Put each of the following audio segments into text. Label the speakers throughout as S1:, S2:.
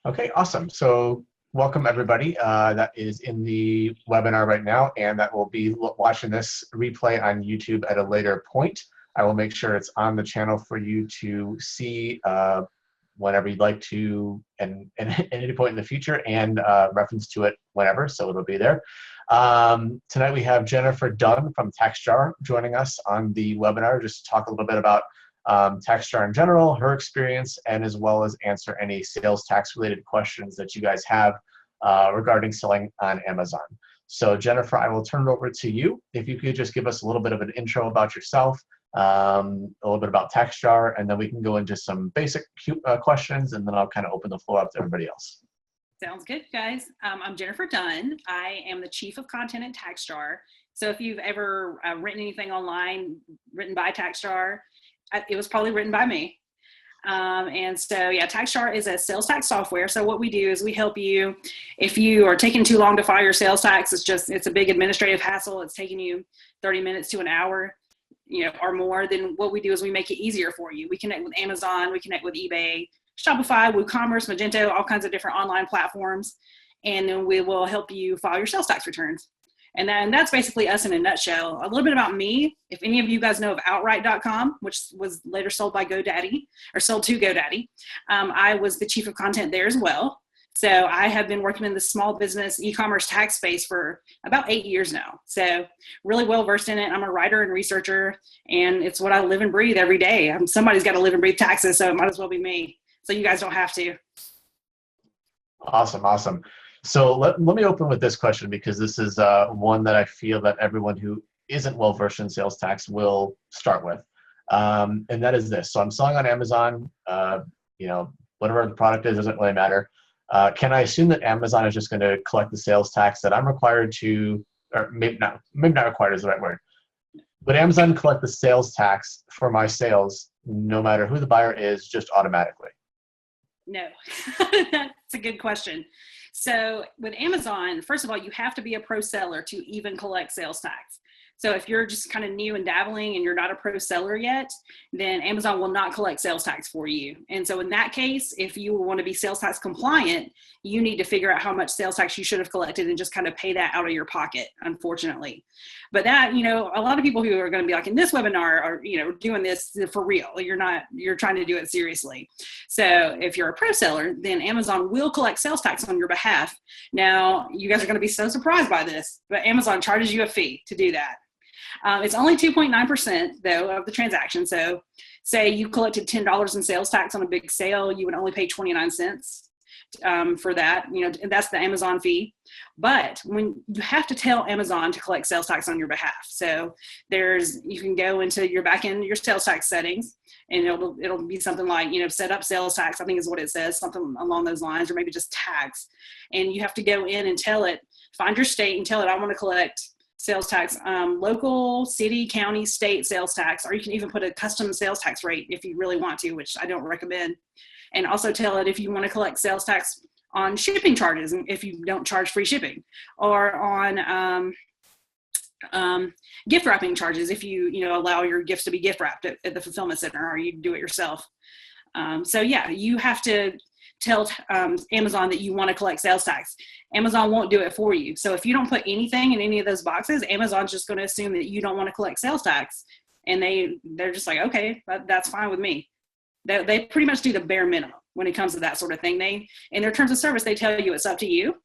S1: Okay, awesome. So welcome everybody that is in the webinar right now and that will be watching this replay on YouTube at a later point. I will make sure it's on the channel for you to see whenever you'd like to and at any point in the future, and reference to it whenever, so it'll be there. Tonight we have Jennifer Dunn from Taxjar joining us on the webinar just to talk a little bit about Taxjar in general, her experience, and as well as answer any sales tax related questions that you guys have regarding selling on Amazon. So Jennifer, I will turn it over to you. If you could just give us a little bit of an intro about yourself, a little bit about Taxjar, and then we can go into some basic questions, and then I'll kind of open the floor up to everybody else.
S2: Sounds good, guys. I'm Jennifer Dunn. I am the Chief of Content at Taxjar. So if you've ever written anything online written by Taxjar, it was probably written by me. And so, yeah, Taxjar is a sales tax software. So what we do is we help you if you are taking too long to file your sales tax. It's a big administrative hassle. It's taking you 30 minutes to an hour, or more. Then what we do is we make it easier for you. We connect with Amazon, we connect with eBay, Shopify, WooCommerce, Magento, all kinds of different online platforms. And then we will help you file your sales tax returns. And that's basically us in a nutshell. A little bit about me. If any of you guys know of Outright.com, which was later sold by GoDaddy, or sold to GoDaddy, I was the chief of content there as well. So I have been working in the small business e-commerce tax space for about 8 years now. So really well versed in it. I'm a writer and researcher, and it's what I live and breathe every day. Somebody's got to live and breathe taxes, so it might as well be me. So you guys don't have to.
S1: Awesome. So let me open with this question, because this is one that I feel that everyone who isn't well versed in sales tax will start with, and that is this. So I'm selling on Amazon. Whatever the product is doesn't really matter. Can I assume that Amazon is just going to collect the sales tax that I'm required to, or maybe not required is the right word. Would Amazon collect the sales tax for my sales, no matter who the buyer is, just automatically?
S2: No, that's a good question. So with Amazon, first of all, you have to be a pro seller to even collect sales tax. So if you're just kind of new and dabbling and you're not a pro seller yet, then Amazon will not collect sales tax for you. And so in that case, if you want to be sales tax compliant, you need to figure out how much sales tax you should have collected and just kind of pay that out of your pocket, unfortunately. But that, a lot of people who are going to be like in this webinar are, doing this for real. You're trying to do it seriously. So if you're a pro seller, then Amazon will collect sales tax on your behalf. Now, you guys are going to be so surprised by this, but Amazon charges you a fee to do that. It's only 2.9% though of the transaction. So say you collected $10 in sales tax on a big sale, you would only pay 29 cents for that, and that's the Amazon fee. But when you have to tell Amazon to collect sales tax on your behalf. So you can go into your back end, your sales tax settings, and it'll be something like, set up sales tax, I think is what it says, something along those lines, or maybe just tax. And you have to go in and tell it, find your state and tell it, I want to collect sales tax, local, city, county, state sales tax, or you can even put a custom sales tax rate if you really want to, which I don't recommend. And also tell it if you want to collect sales tax on shipping charges, and if you don't charge free shipping, or on gift wrapping charges, if you allow your gifts to be gift wrapped at the fulfillment center, or you do it yourself. So yeah, you have to tell Amazon that you want to collect sales tax. Amazon won't do it for you. So if you don't put anything in any of those boxes, Amazon's just going to assume that you don't want to collect sales tax. And they're just like, okay, that's fine with me. They pretty much do the bare minimum when it comes to that sort of thing. In their terms of service, they tell you it's up to you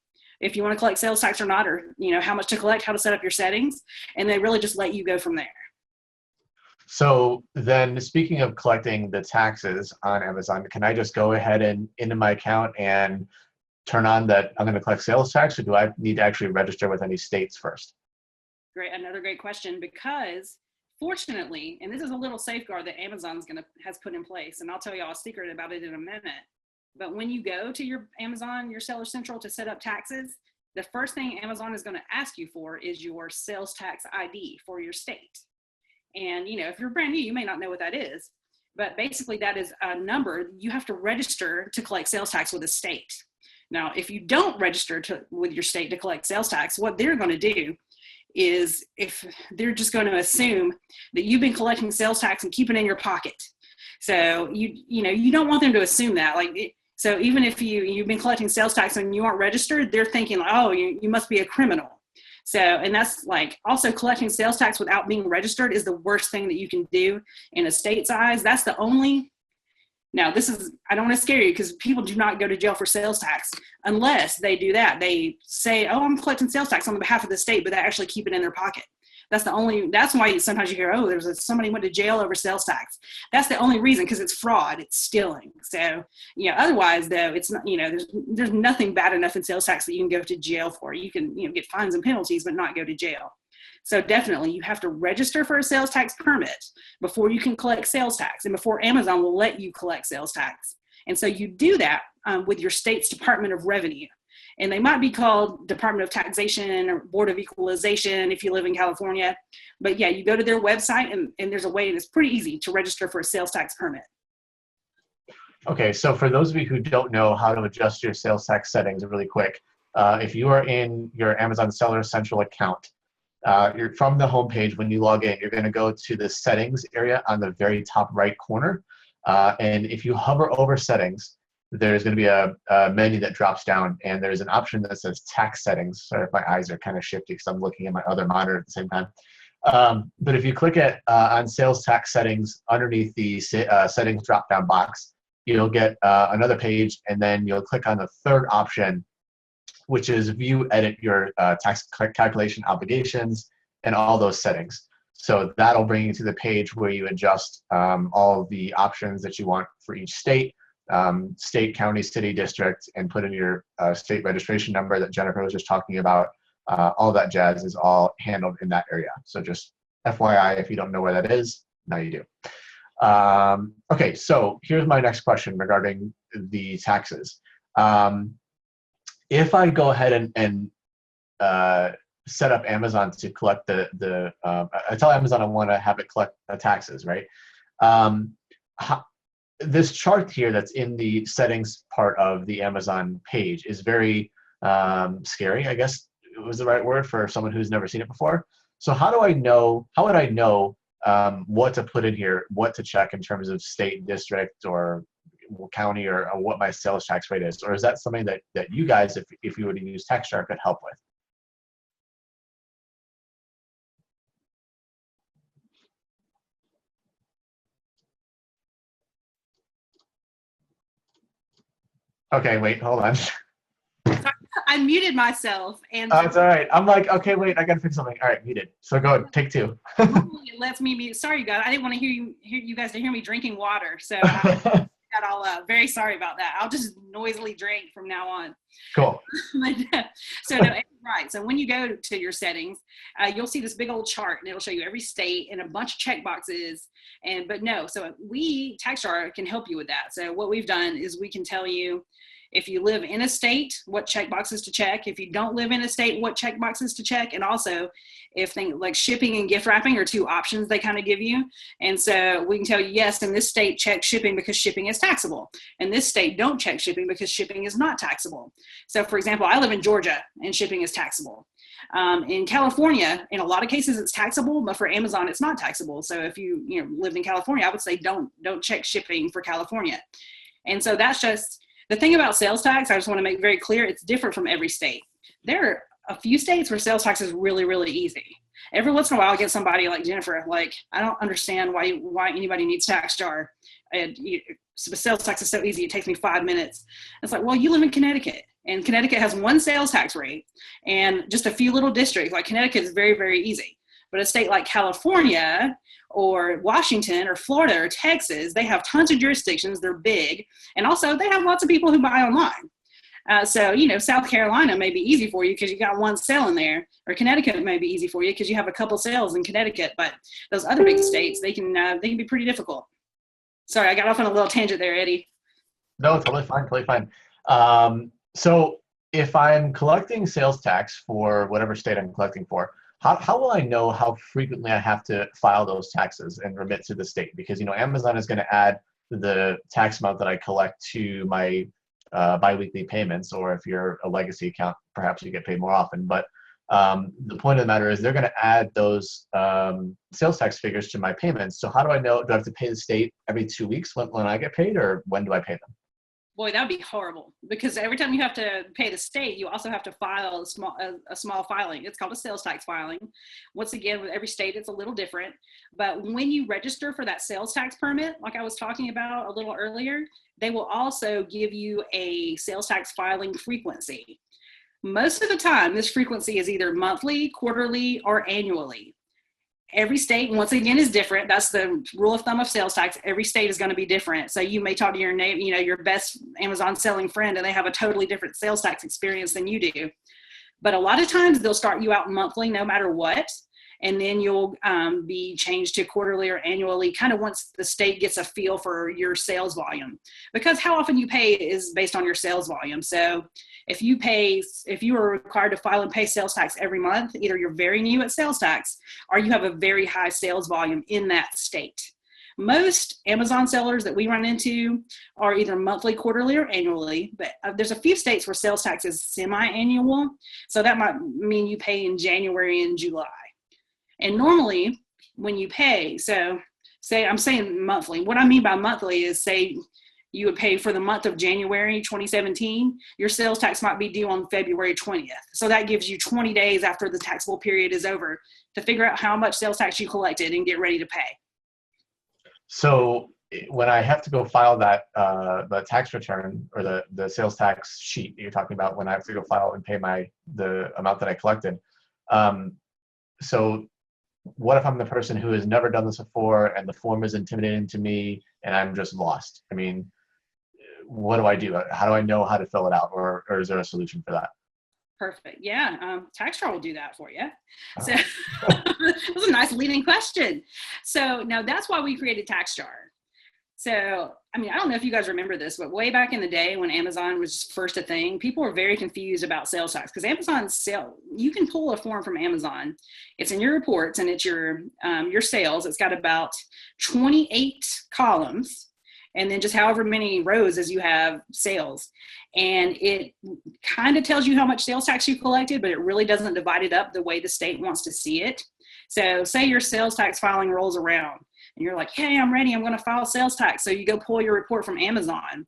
S2: if you want to collect sales tax or not, or how much to collect, how to set up your settings, and they really just let you go from there.
S1: So then, speaking of collecting the taxes on Amazon, can I just go ahead and into my account and turn on that I'm going to collect sales tax, or do I need to actually register with any states first?
S2: Another great question, because fortunately, and this is a little safeguard that Amazon has put in place, and I'll tell you all a secret about it in a minute. But when you go to your Amazon, your Seller Central to set up taxes, the first thing Amazon is going to ask you for is your sales tax ID for your state. And, if you're brand new, you may not know what that is, but basically that is a number you have to register to collect sales tax with a state. Now, if you don't register with your state to collect sales tax, what they're going to do is if they're just going to assume that you've been collecting sales tax and keep it in your pocket. So you don't want them to assume that. Like So even if you've been collecting sales tax and you aren't registered, they're thinking, like, oh, you must be a criminal. So, and that's like also collecting sales tax without being registered is the worst thing that you can do in a state's eyes. That's the only, now this is, I don't want to scare you because people do not go to jail for sales tax unless they do that. They say, oh, I'm collecting sales tax on behalf of the state, but they actually keep it in their pocket. That's why sometimes you hear, oh, somebody went to jail over sales tax. That's the only reason, because it's fraud, it's stealing. So, otherwise though, it's not, there's nothing bad enough in sales tax that you can go to jail for. You can, get fines and penalties, but not go to jail. So definitely you have to register for a sales tax permit before you can collect sales tax and before Amazon will let you collect sales tax. And so you do that with your state's Department of Revenue. And they might be called Department of Taxation or Board of Equalization if you live in California. But yeah, you go to their website and there's a way, and it's pretty easy to register for a sales tax permit.
S1: Okay, so for those of you who don't know how to adjust your sales tax settings really quick, if you are in your Amazon Seller Central account, you're from the homepage, when you log in, you're going to go to the settings area on the very top right corner. And if you hover over settings, there's going to be a menu that drops down, and there's an option that says tax settings. Sorry if my eyes are kind of shifty because I'm looking at my other monitor at the same time. But if you click it on sales tax settings underneath the settings drop down box, you'll get another page, and then you'll click on the third option, which is view, edit your tax calculation obligations and all those settings. So that'll bring you to the page where you adjust all of the options that you want for each state. State, county, city, district, and put in your state registration number that Jennifer was just talking about. All that jazz is all handled in that area. So just FYI, if you don't know where that is, now you do. Okay, so here's my next question regarding the taxes. If I go ahead and set up Amazon to collect I tell Amazon I want to have it collect the taxes, right? This chart here that's in the settings part of the Amazon page is very scary, I guess it was the right word for someone who's never seen it before. So how would I know what to put in here, what to check in terms of state, district, or county, or what my sales tax rate is? Or is that something that you guys, if you were to use Taxjar, could help with? Okay, wait, hold on.
S2: I muted myself, and
S1: Oh, it's all right. I'm like, okay, wait, I gotta fix something. All right, muted. So go ahead, take two.
S2: it lets me mute. Sorry, guys. I didn't want to hear you guys to hear me drinking water. So I got all very sorry about that. I'll just noisily drink from now on.
S1: Cool.
S2: So no, right. So when you go to your settings, you'll see this big old chart, and it'll show you every state and a bunch of check boxes. So Taxjar can help you with that. So what we've done is we can tell you, if you live in a state, what check boxes to check. If you don't live in a state, what check boxes to check. And also, if things like shipping and gift wrapping are two options they kind of give you. And so we can tell you, yes, in this state, check shipping because shipping is taxable. In this state, don't check shipping because shipping is not taxable. So for example, I live in Georgia and shipping is taxable. In California, in a lot of cases, it's taxable, but for Amazon, it's not taxable. So if you lived in California, I would say don't check shipping for California. And so that's just the thing about sales tax. I just want to make very clear, it's different from every state. There are a few states where sales tax is really, really easy. Every once in a while, I get somebody like Jennifer, like, I don't understand why anybody needs Taxjar. And sales tax is so easy. It takes me 5 minutes. It's like, well, you live in Connecticut, and Connecticut has one sales tax rate and just a few little districts. Like Connecticut is very, very easy. But a state like California or Washington or Florida or Texas, they have tons of jurisdictions. They're big. And also they have lots of people who buy online. So South Carolina may be easy for you because you got one sale in there, or Connecticut may be easy for you because you have a couple sales in Connecticut. But those other big states, they can be pretty difficult. Sorry, I got off on a little tangent there, Eddie.
S1: No, totally fine, totally fine. So if I'm collecting sales tax for whatever state I'm collecting for, how will I know how frequently I have to file those taxes and remit to the state? Because Amazon is going to add the tax amount that I collect to my biweekly payments, or if you're a legacy account, perhaps you get paid more often. But the point of the matter is they're going to add those sales tax figures to my payments. So how do I know? Do I have to pay the state every 2 weeks when I get paid, or when do I pay them?
S2: Boy, that would be horrible, because every time you have to pay the state, you also have to file a small filing. It's called a sales tax filing. Once again, with every state, it's a little different. But when you register for that sales tax permit, like I was talking about a little earlier, they will also give you a sales tax filing frequency. Most of the time, this frequency is either monthly, quarterly, or annually. Every state, once again, is different. That's the rule of thumb of sales tax. Every state is going to be different. So you may talk to your best Amazon selling friend, and they have a totally different sales tax experience than you do. But a lot of times they'll start you out monthly no matter what. And then you'll be changed to quarterly or annually, kind of once the state gets a feel for your sales volume. Because how often you pay is based on your sales volume. So if you are required to file and pay sales tax every month, either you're very new at sales tax or you have a very high sales volume in that state. Most Amazon sellers that we run into are either monthly, quarterly, or annually, but there's a few states where sales tax is semi-annual. So that might mean you pay in January and July. And normally when you pay, so say I'm saying monthly, what I mean by monthly is, say you would pay for the month of January 2017, your sales tax might be due on February 20th. So that gives you 20 days after the taxable period is over to figure out how much sales tax you collected and get ready to pay.
S1: So when I have to go file that the tax return, or the sales tax sheet that you're talking about, when I have to go file and pay the amount that I collected, so what if I'm the person who has never done this before and the form is intimidating to me and I'm just lost? I mean, what do I do? How do I know how to fill it out, or is there a solution for that?
S2: Perfect. Yeah. Taxjar will do that for you. So that was a nice leading question. So now that's why we created Taxjar. So, I mean, I don't know if you guys remember this, but way back in the day when Amazon was first a thing, people were very confused about sales tax, because you can pull a form from Amazon. It's in your reports and it's your sales. It's got about 28 columns, and then just however many rows as you have sales. And it kind of tells you how much sales tax you collected, but it really doesn't divide it up the way the state wants to see it. So say your sales tax filing rolls around and you're like, hey, I'm ready, I'm going to file sales tax. So you go pull your report from Amazon,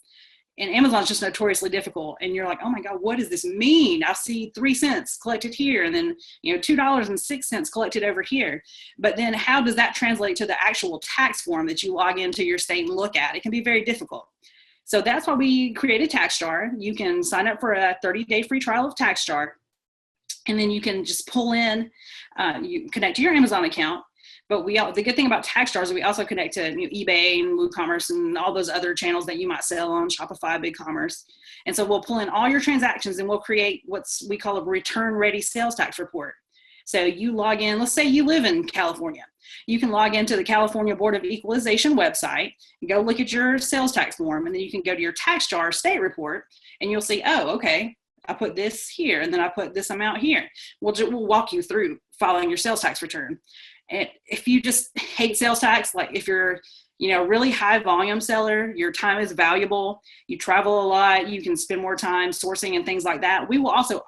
S2: and Amazon's just notoriously difficult. And you're like, oh my God, what does this mean? I see 3 cents collected here, and then, $2.06 collected over here. But then how does that translate to the actual tax form that you log into your state and look at? It can be very difficult. So that's why we created Taxjar. You can sign up for a 30-day free trial of Taxjar, and then you can just pull in, you connect to your Amazon account. But the good thing about Taxjar is we also connect to eBay and WooCommerce and all those other channels that you might sell on, Shopify, BigCommerce. And so we'll pull in all your transactions and we'll create what we call a return-ready sales tax report. So you log in, let's say you live in California. You can log into the California Board of Equalization website and go look at your sales tax form, and then you can go to your Taxjar state report and you'll see, oh, okay, I put this here and then I put this amount here. We'll walk you through filing your sales tax return. And if you just hate sales tax, like if you're, really high volume seller, your time is valuable, you travel a lot, you can spend more time sourcing and things like that, we will also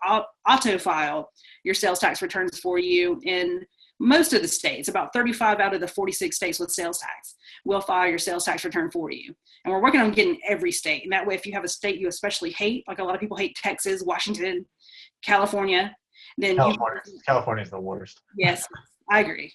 S2: auto file your sales tax returns for you in most of the states. About 35 out of the 46 states with sales tax will file your sales tax return for you. And we're working on getting every state. And that way, if you have a state you especially hate, like a lot of people hate Texas, Washington, California, then
S1: California is the worst.
S2: Yes. I agree.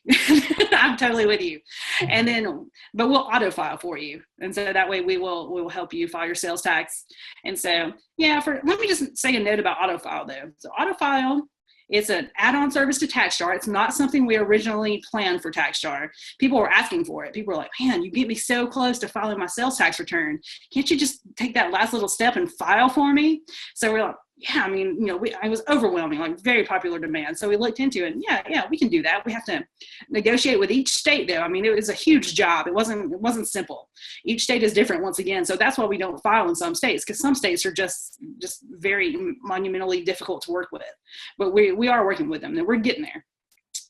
S2: I'm totally with you. And then, but we'll auto file for you. And so that way we will help you file your sales tax. And so, let me just say a note about auto file though. So auto file, it's an add-on service to Taxjar. It's not something we originally planned for Taxjar. People were asking for it. People were like, man, you get me so close to filing my sales tax return. Can't you just take that last little step and file for me? So we're like, yeah, I mean, it was overwhelming, like very popular demand. So we looked into it, and yeah, we can do that. We have to negotiate with each state though. I mean, it was a huge job. It wasn't simple. Each state is different once again. So that's why we don't file in some states, because some states are just very monumentally difficult to work with. But we are working with them and we're getting there.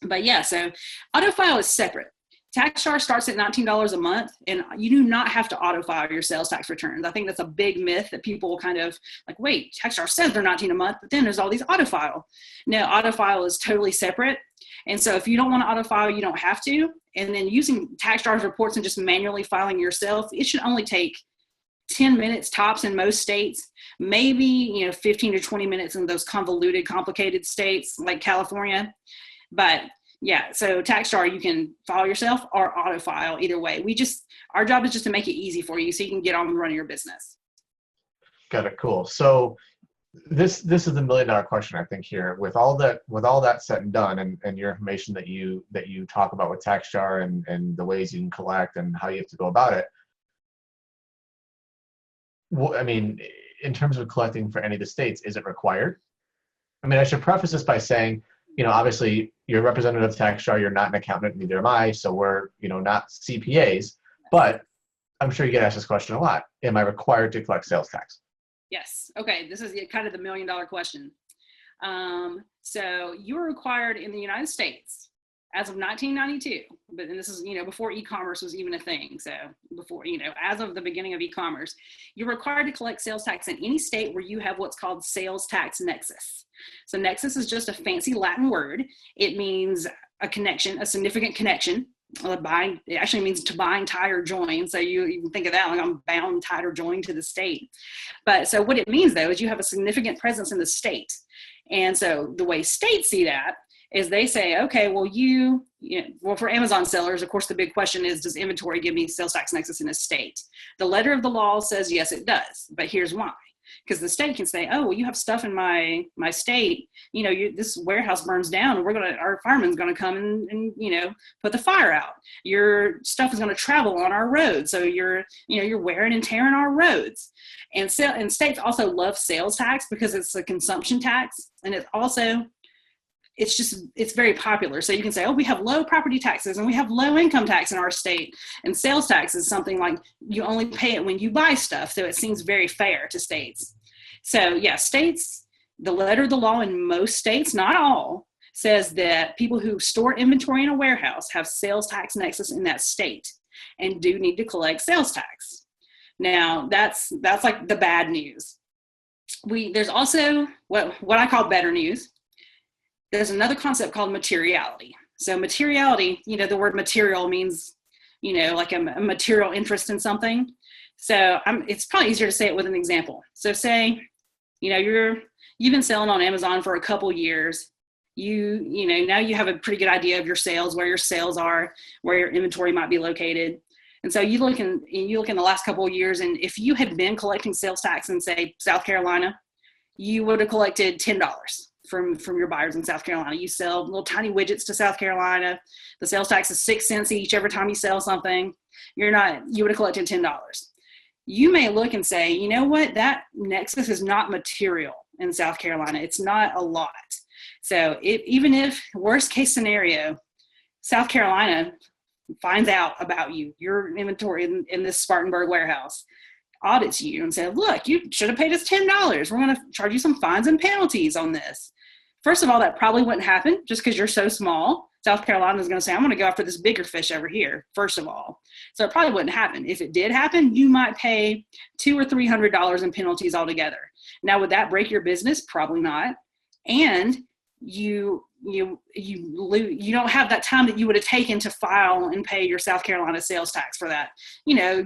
S2: But yeah, so auto file is separate. Taxjar starts at $19 a month, and you do not have to auto file your sales tax returns. I think that's a big myth that people kind of like, wait, Taxjar says they're $19 a month, but then there's all these auto file. No, auto file is totally separate. And so if you don't want to auto file, you don't have to. And then using Taxjar's reports and just manually filing yourself, it should only take 10 minutes tops in most states, maybe, 15 to 20 minutes in those convoluted, complicated states like California. But yeah, so Taxjar, you can file yourself or auto file, either way. Our job is just to make it easy for you so you can get on and run your business.
S1: Got it. Cool. So this is the $1,000,000 question, I think, here. With all that said and done, and your information that you talk about with Taxjar and the ways you can collect and how you have to go about it. Well, I mean, in terms of collecting for any of the states, is it required? I mean, I should preface this by saying, obviously you're a representative of Taxjar, you're not an accountant, neither am I, so we're, not CPAs, but I'm sure you get asked this question a lot. Am I required to collect sales tax?
S2: Yes. Okay. This is kind of the $1,000,000 question. So you are required in the United States as of 1992, but and this is, before e-commerce was even a thing. So before, as of the beginning of e-commerce, you're required to collect sales tax in any state where you have what's called sales tax nexus. So nexus is just a fancy Latin word. It means a connection, a significant connection. It actually means to bind, tie, or join. So you can think of that like I'm bound, tied, or joined to the state. But so what it means, though, is you have a significant presence in the state. And so the way states see that is they say, okay, well, well, for Amazon sellers, of course, the big question is, does inventory give me sales tax nexus in a state? The letter of the law says, yes, it does. But here's why. Because the state can say, oh, well, you have stuff in my state, this warehouse burns down and our fireman's going to come and put the fire out. Your stuff is going to travel on our roads. So you're wearing and tearing our roads. And states also love sales tax because it's a consumption tax. And it's very popular. So you can say, oh, we have low property taxes and we have low income tax in our state. And sales tax is something like you only pay it when you buy stuff. So it seems very fair to states. So yeah, states, the letter of the law in most states, not all, says that people who store inventory in a warehouse have sales tax nexus in that state and do need to collect sales tax. Now that's like the bad news. There's also what I call better news. There's another concept called materiality. So materiality, the word material means, like a material interest in something. So it's probably easier to say it with an example. So say, you've been selling on Amazon for a couple years. Now you have a pretty good idea of your sales, where your sales are, where your inventory might be located. And so you look in the last couple of years, and if you had been collecting sales tax in, say, South Carolina, you would have collected $10 from your buyers in South Carolina. You sell little tiny widgets to South Carolina. The sales tax is 6 cents each every time you sell something. You would have collected $10. You may look and say, you know what, that nexus is not material in South Carolina. It's not a lot. So even if, worst case scenario, South Carolina finds out about your inventory in this Spartanburg warehouse, audits you and say, look, you should have paid us $10. We're going to charge you some fines and penalties on this. First of all, that probably wouldn't happen just because you're so small. South Carolina is going to say, I'm going to go after this bigger fish over here, first of all. So it probably wouldn't happen. If it did happen, you might pay $200 or $300 in penalties altogether. Now, would that break your business? Probably not. And you don't have that time that you would have taken to file and pay your South Carolina sales tax for that,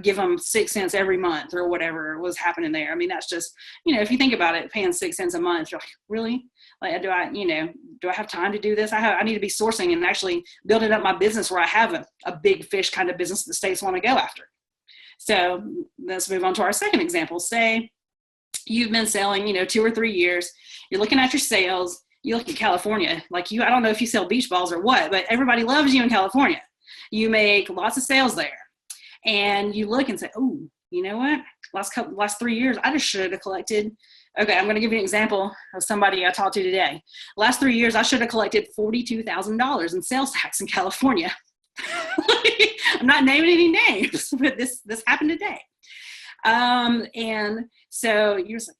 S2: give them 6 cents every month or whatever was happening there. I mean, that's just, if you think about it, paying 6 cents a month, you're like, really? Like, do I have time to do this? I need to be sourcing and actually building up my business where I have a big fish kind of business that states want to go after. So let's move on to our second example. Say you've been selling, 2 or 3 years, you're looking at your sales. You look at California, I don't know if you sell beach balls or what, but everybody loves you in California. You make lots of sales there. And you look and say, oh, you know what? Last 3 years, I just should have collected. Okay, I'm going to give you an example of somebody I talked to today. Last 3 years, I should have collected $42,000 in sales tax in California. I'm not naming any names, but this happened today. And so you're just like,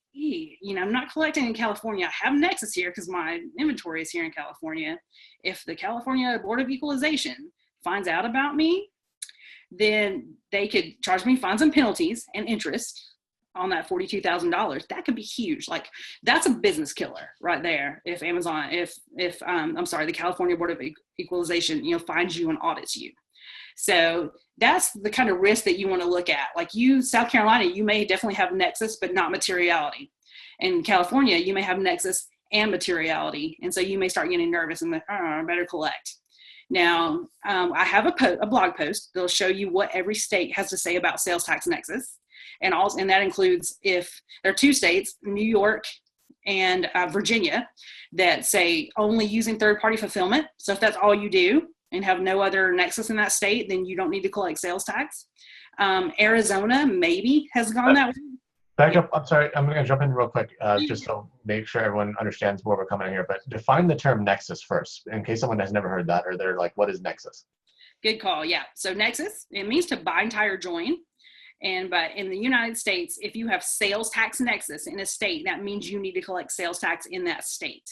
S2: I'm not collecting in California. I have nexus here because my inventory is here in California. If the California Board of Equalization finds out about me, then they could charge me fines and penalties and interest on that $42,000. That could be huge. Like, that's a business killer right there. If the California Board of Equalization, finds you and audits you. So that's the kind of risk that you want to look at. Like South Carolina, you may definitely have nexus, but not materiality. In California, you may have nexus and materiality. And so you may start getting nervous and like, oh, I better collect. Now, I have a blog post that'll show you what every state has to say about sales tax nexus. And that includes if there are 2 states, New York and Virginia, that say only using third-party fulfillment. So if that's all you do and have no other nexus in that state, then you don't need to collect sales tax. Arizona maybe has gone that way.
S1: Back up, I'm sorry, I'm going to jump in real quick, just to make sure everyone understands where we're coming here, but define the term nexus first, in case someone has never heard that, or they're like, what is nexus?
S2: Good call, yeah. So nexus, it means to bind, tie, or join. But in the United States, if you have sales tax nexus in a state, that means you need to collect sales tax in that state.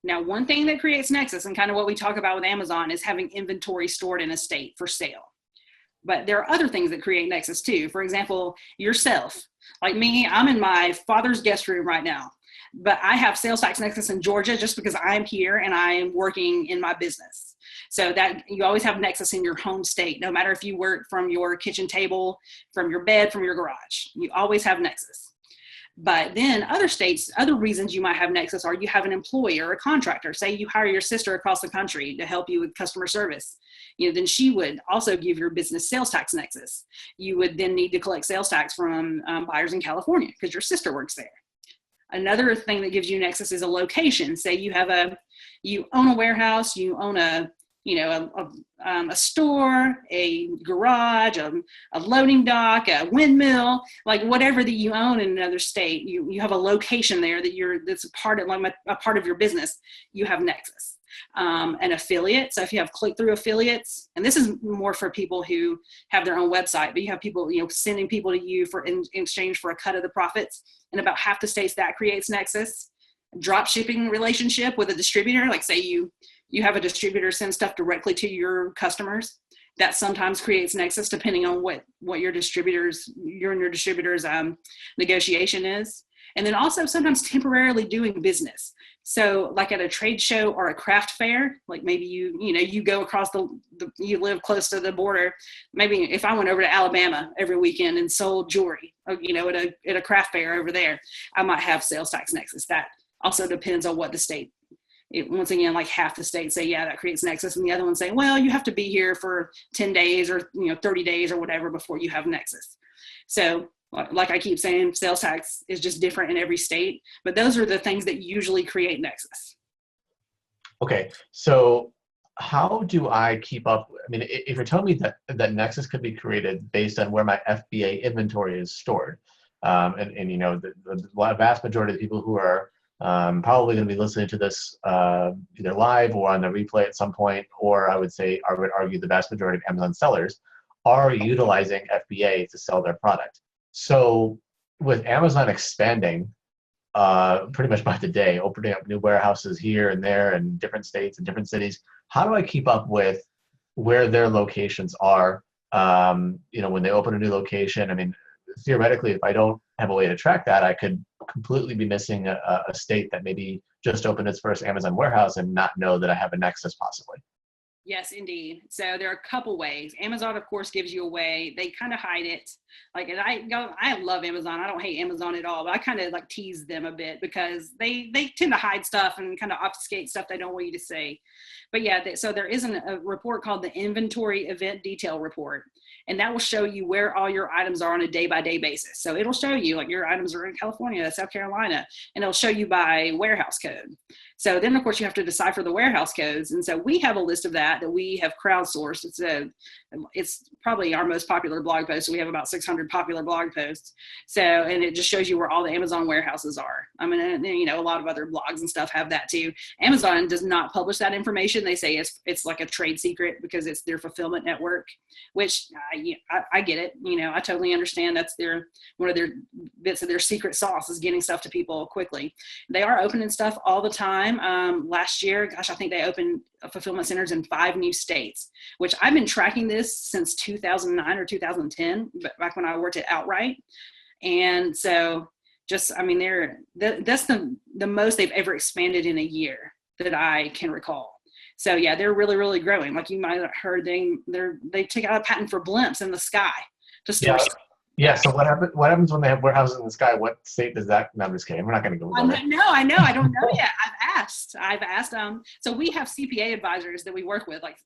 S2: Now, one thing that creates nexus, and kind of what we talk about with Amazon, is having inventory stored in a state for sale. But there are other things that create nexus too. For example, yourself. Like me, I'm in my father's guest room right now, but I have sales tax nexus in Georgia just because I'm here and I am working in my business. So that you always have nexus in your home state, no matter if you work from your kitchen table, from your bed, from your garage, you always have nexus. But then other states, other reasons you might have nexus are you have an employee or a contractor. Say you hire your sister across the country to help you with customer service. Then she would also give your business sales tax nexus. You would then need to collect sales tax from buyers in California because your sister works there. Another thing that gives you nexus is a location. Say you own a warehouse, you own a store, a garage, a loading dock, a windmill, like whatever that you own in another state, you have a location there that's a part of your business, you have nexus. An affiliate. So if you have click-through affiliates, and this is more for people who have their own website, but you have people, sending people to you in exchange for a cut of the profits. In about half the states, that creates nexus. Drop shipping relationship with a distributor, like say you have a distributor send stuff directly to your customers, that sometimes creates nexus depending on what your distributor's negotiation is. And then also sometimes temporarily doing business. So like at a trade show or a craft fair, like maybe you go across you live close to the border. Maybe if I went over to Alabama every weekend and sold jewelry, at a craft fair over there, I might have sales tax nexus. That also depends on what the state. Once again, like half the states say, yeah, that creates nexus. And the other ones say, well, you have to be here for 10 days or 30 days or whatever before you have nexus. So like I keep saying, sales tax is just different in every state, but those are the things that usually create nexus.
S1: Okay, so how do I keep up? I mean, if you're telling me that nexus could be created based on where my FBA inventory is stored, and the vast majority of the people who are probably going to be listening to this either live or on the replay at some point, or I would argue the vast majority of Amazon sellers are utilizing FBA to sell their product. So with Amazon expanding pretty much by the day, opening up new warehouses here and there in different states and different cities, how do I keep up with where their locations are? When they open a new location, I mean, theoretically, if I don't have a way to track that, I could completely be missing a state that maybe just opened its first Amazon warehouse and not know that I have a nexus possibly.
S2: Yes, indeed. So there are a couple ways. Amazon, of course, gives you a way. They kind of hide it. I love Amazon. I don't hate Amazon at all, but I kind of like tease them a bit because they tend to hide stuff and kind of obfuscate stuff they don't want you to see. But yeah, so there is a report called the Inventory Event Detail Report, and that will show you where all your items are on a day-by-day basis. So it'll show you like your items are in California, South Carolina, and it'll show you by warehouse code. So then, of course, you have to decipher the warehouse codes. And so we have a list of that we have crowdsourced. It's probably our most popular blog post. So we have about 600 popular blog posts. So, and it just shows you where all the Amazon warehouses are. I mean, a lot of other blogs and stuff have that too. Amazon does not publish that information. They say it's like a trade secret because it's their fulfillment network, which I get it. I totally understand. That's one of their bits of their secret sauce is getting stuff to people quickly. They are opening stuff all the time. Last year, I think they opened fulfillment centers in 5 new states, which I've been tracking this since 2009 or 2010, back when I worked at Outright. And so that's the most they've ever expanded in a year that I can recall. So yeah, they're really, really growing. Like you might have heard, they take out a patent for blimps in the sky to store
S1: Yeah.
S2: stuff.
S1: Yeah. So what happens when they have warehouses in the sky? What state does that numbers came? We're not going to go there.
S2: No, I know. I don't know yet. I've asked. So we have CPA advisors that we work with. Like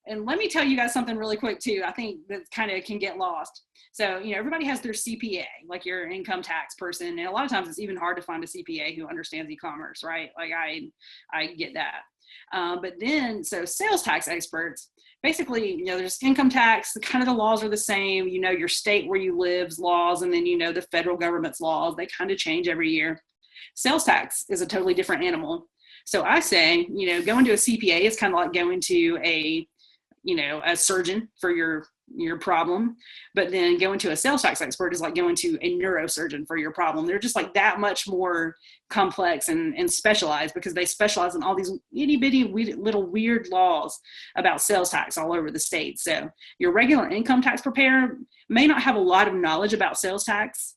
S2: and let me tell you guys something really quick too. I think that kind of can get lost. So, everybody has their CPA, like your income tax person. And a lot of times it's even hard to find a CPA who understands e-commerce, right? Like I get that. But then, so sales tax experts, basically, there's income tax, kind of the laws are the same, your state where you live's laws, and then, the federal government's laws, they kind of change every year. Sales tax is a totally different animal. So I say, going to a CPA is kind of like going to a surgeon for your problem, but then going to a sales tax expert is like going to a neurosurgeon for your problem. They're just like that much more complex and specialized, because they specialize in all these itty bitty little weird laws about sales tax all over the state. So your regular income tax preparer may not have a lot of knowledge about sales tax,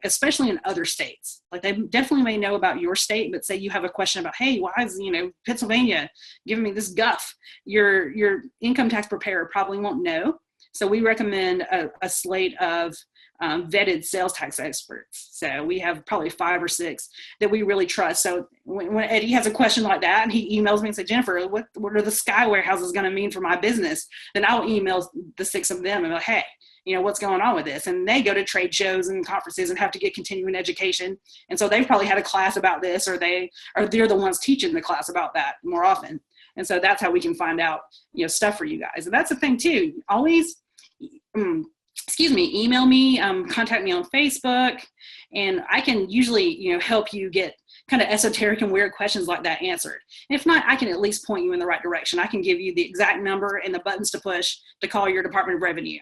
S2: especially in other states. Like they definitely may know about your state, but say you have a question about, hey, why is, Pennsylvania giving me this guff? Your income tax preparer probably won't know. So we recommend a slate of vetted sales tax experts. So we have probably 5 or 6 that we really trust. So when Eddie has a question like that and he emails me and says, Jennifer, what are the sky warehouses going to mean for my business? Then I'll email the 6 of them and be like, hey, what's going on with this? And they go to trade shows and conferences and have to get continuing education. And so they've probably had a class about this, or they're the ones teaching the class about that more often. And so that's how we can find out, stuff for you guys. And that's the thing too. Always, email me, contact me on Facebook, and I can usually, help you get kind of esoteric and weird questions like that answered. And if not, I can at least point you in the right direction. I can give you the exact number and the buttons to push to call your Department of Revenue.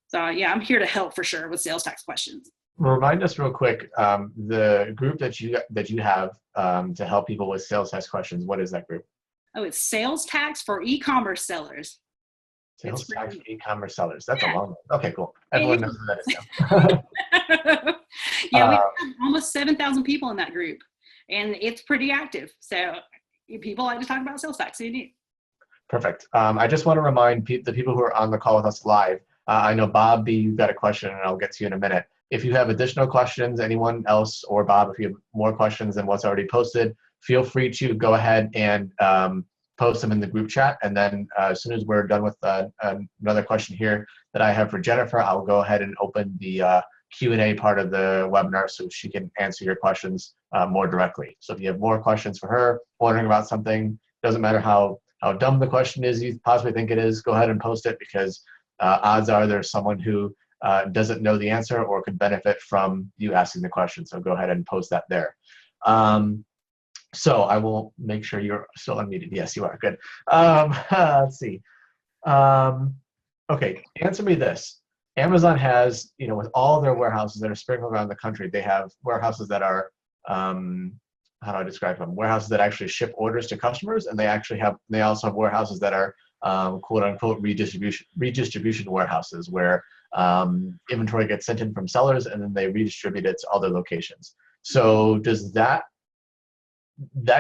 S2: So yeah, I'm here to help for sure with sales tax questions.
S1: Remind us real quick, the group that you have to help people with sales tax questions. What is that group?
S2: Oh, it's Sales Tax for E-commerce Sellers.
S1: Sales tax for e-commerce sellers. That's a long one. Okay, cool. Everyone knows who that is now.
S2: Yeah, we have almost 7,000 people in that group, and it's pretty active. So people like to talk about sales tax. So you need.
S1: Perfect. I just want to remind the people who are on the call with us live. I know Bob B, you've got a question, and I'll get to you in a minute. If you have additional questions, anyone else, or Bob, if you have more questions than what's already posted, feel free to go ahead and post them in the group chat. And then as soon as we're done with another question here that I have for Jennifer, I'll go ahead and open the Q&A part of the webinar so she can answer your questions more directly. So if you have more questions for her, wondering about something, doesn't matter how dumb the question is you possibly think it is, go ahead and post it, because odds are there's someone who doesn't know the answer or could benefit from you asking the question. So go ahead and post that there. So I will make sure you're still unmuted. Yes, you are. Good. Let's see. Okay, answer me this. Amazon has, with all their warehouses that are sprinkled around the country, they have warehouses that are, how do I describe them? Warehouses that actually ship orders to customers, and they also have warehouses that are quote unquote redistribution warehouses, where inventory gets sent in from sellers and then they redistribute it to other locations. So does that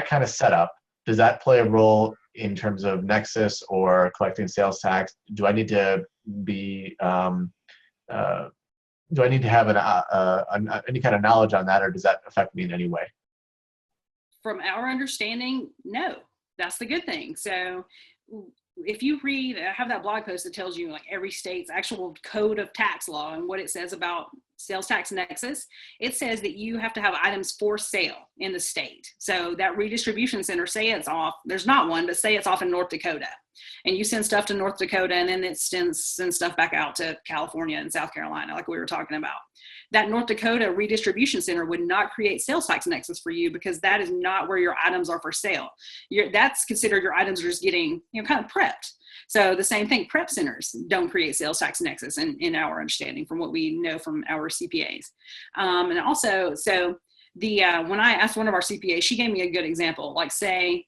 S1: kind of setup, does that play a role in terms of Nexus or collecting sales tax? Do I need to be do I need to have any kind of knowledge on that, or does that affect me in any way?
S2: From our understanding, no. That's the good thing. So if you read, I have that blog post that tells you like every state's actual code of tax law and what it says about sales tax nexus. It says that you have to have items for sale in the state. So that redistribution center, say it's off, there's not one, but say it's off in North Dakota, and you send stuff to North Dakota and then it sends stuff back out to California and South Carolina, like we were talking about. That North Dakota redistribution center would not create sales tax nexus for you, because that is not where your items are for sale. That's considered your items are just getting, kind of prepped. So the same thing, prep centers don't create sales tax nexus in our understanding from what we know from our CPAs. And also, so When I asked one of our CPAs, she gave me a good example. Like, say,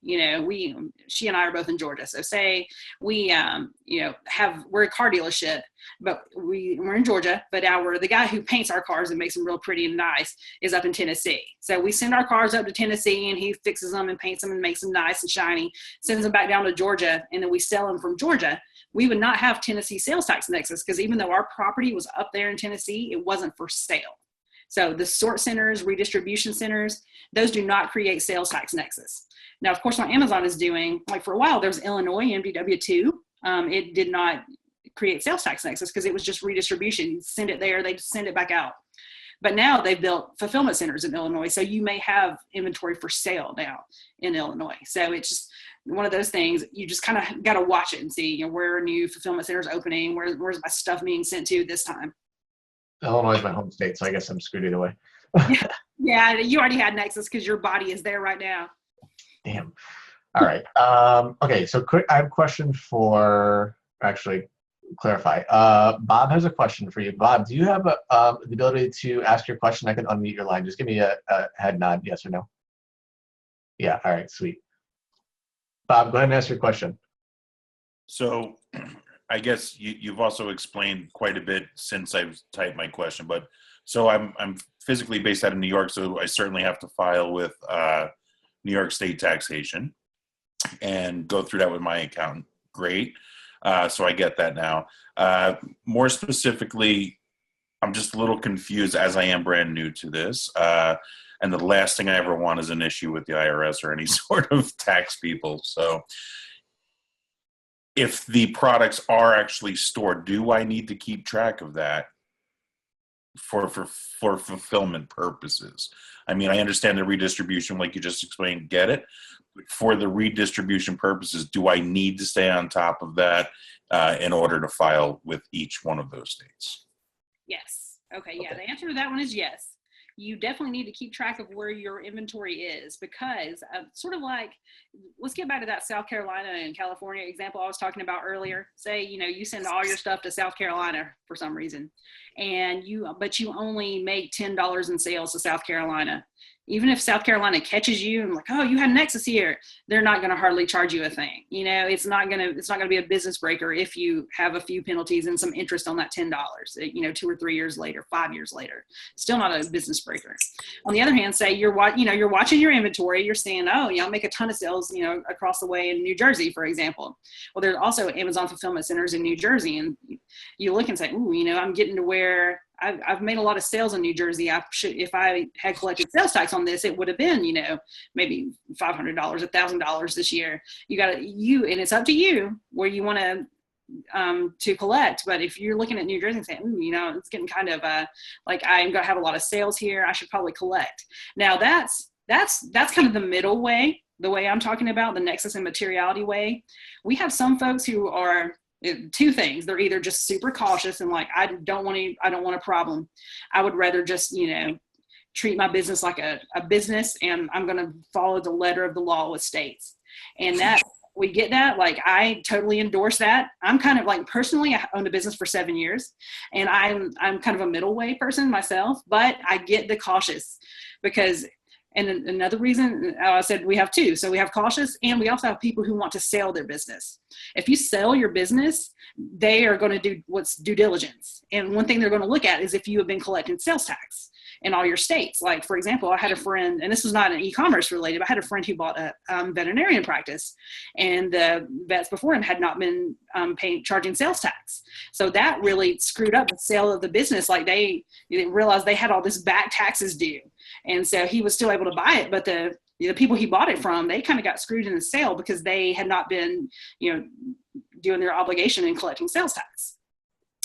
S2: she and I are both in Georgia. So say we, we're a car dealership, but we're in Georgia, but the guy who paints our cars and makes them real pretty and nice is up in Tennessee. So we send our cars up to Tennessee and he fixes them and paints them and makes them nice and shiny, sends them back down to Georgia, and then we sell them from Georgia. We would not have Tennessee sales tax nexus, because even though our property was up there in Tennessee, it wasn't for sale. So the sort centers, redistribution centers, those do not create sales tax nexus. Now, of course, what Amazon is doing, like for a while, there was Illinois MDW2. It did not create sales tax nexus because it was just redistribution. You send it there, they send it back out. But now they've built fulfillment centers in Illinois. So you may have inventory for sale now in Illinois. So it's just one of those things. You just kind of got to watch it and see, where are new fulfillment centers opening? Where's my stuff being sent to this time?
S1: Illinois is my home state, so I guess I'm screwed either way.
S2: Yeah, you already had Nexus because your body is there right now.
S1: Damn. All right. Okay, so I have a question actually, clarify. Bob has a question for you. Bob, do you have the ability to ask your question? I can unmute your line. Just give me a head nod, yes or no. Yeah, all right, sweet. Bob, go ahead and ask your question.
S3: So I guess you've also explained quite a bit since I've typed my question, but so I'm physically based out of New York, so I certainly have to file with New York State taxation and go through that with my accountant. Great. So I get that now. More specifically, I'm just a little confused as I am brand new to this. And the last thing I ever want is an issue with the IRS or any sort of tax people. So if the products are actually stored, do I need to keep track of that for fulfillment purposes? I mean, I understand the redistribution, like you just explained, get it. But for the redistribution purposes, do I need to stay on top of that in order to file with each one of those states?
S2: Yes. Okay. Yeah. The answer to that one is yes. You definitely need to keep track of where your inventory is, because sort of like, let's get back to that South Carolina and California example I was talking about earlier. Say, you send all your stuff to South Carolina for some reason, but you only make $10 in sales to South Carolina. Even if South Carolina catches you and like, oh, you had Nexus here, they're not going to hardly charge you a thing. It's not going to be a business breaker if you have a few penalties and some interest on that $10, 2 or 3 years later, 5 years later, still not a business breaker. On the other hand, say you're watching your inventory, you're saying, oh, I'll make a ton of sales, across the way in New Jersey, for example. Well, there's also Amazon fulfillment centers in New Jersey, and you look and say, ooh, I'm getting to where I've made a lot of sales in New Jersey. If I had collected sales tax on this, it would have been, maybe $500, $1,000 this year. And it's up to you where you want to collect. But if you're looking at New Jersey and saying, it's getting kind of like I'm going to have a lot of sales here, I should probably collect. Now that's kind of the middle way, the way I'm talking about, the nexus and materiality way. We have some folks who are two things. They're either just super cautious and like, I don't want a problem. I would rather just, treat my business like a business, and I'm going to follow the letter of the law with states. And that we get that, like, I totally endorse that. I'm kind of like, personally, I owned a business for 7 years, and I'm kind of a middle way person myself, but I get the cautious because, and another reason I said we have two. So we have cautious, and we also have people who want to sell their business. If you sell your business, they are going to do what's due diligence. And one thing they're going to look at is if you have been collecting sales tax in all your states. Like, for example, I had a friend, and this was not an e-commerce related, but I had a friend who bought a veterinarian practice, and the vets before him had not been charging sales tax. So that really screwed up the sale of the business. Like they realized they had all this back taxes due. And so he was still able to buy it, but the people he bought it from, they kind of got screwed in the sale because they had not been, doing their obligation in collecting sales tax.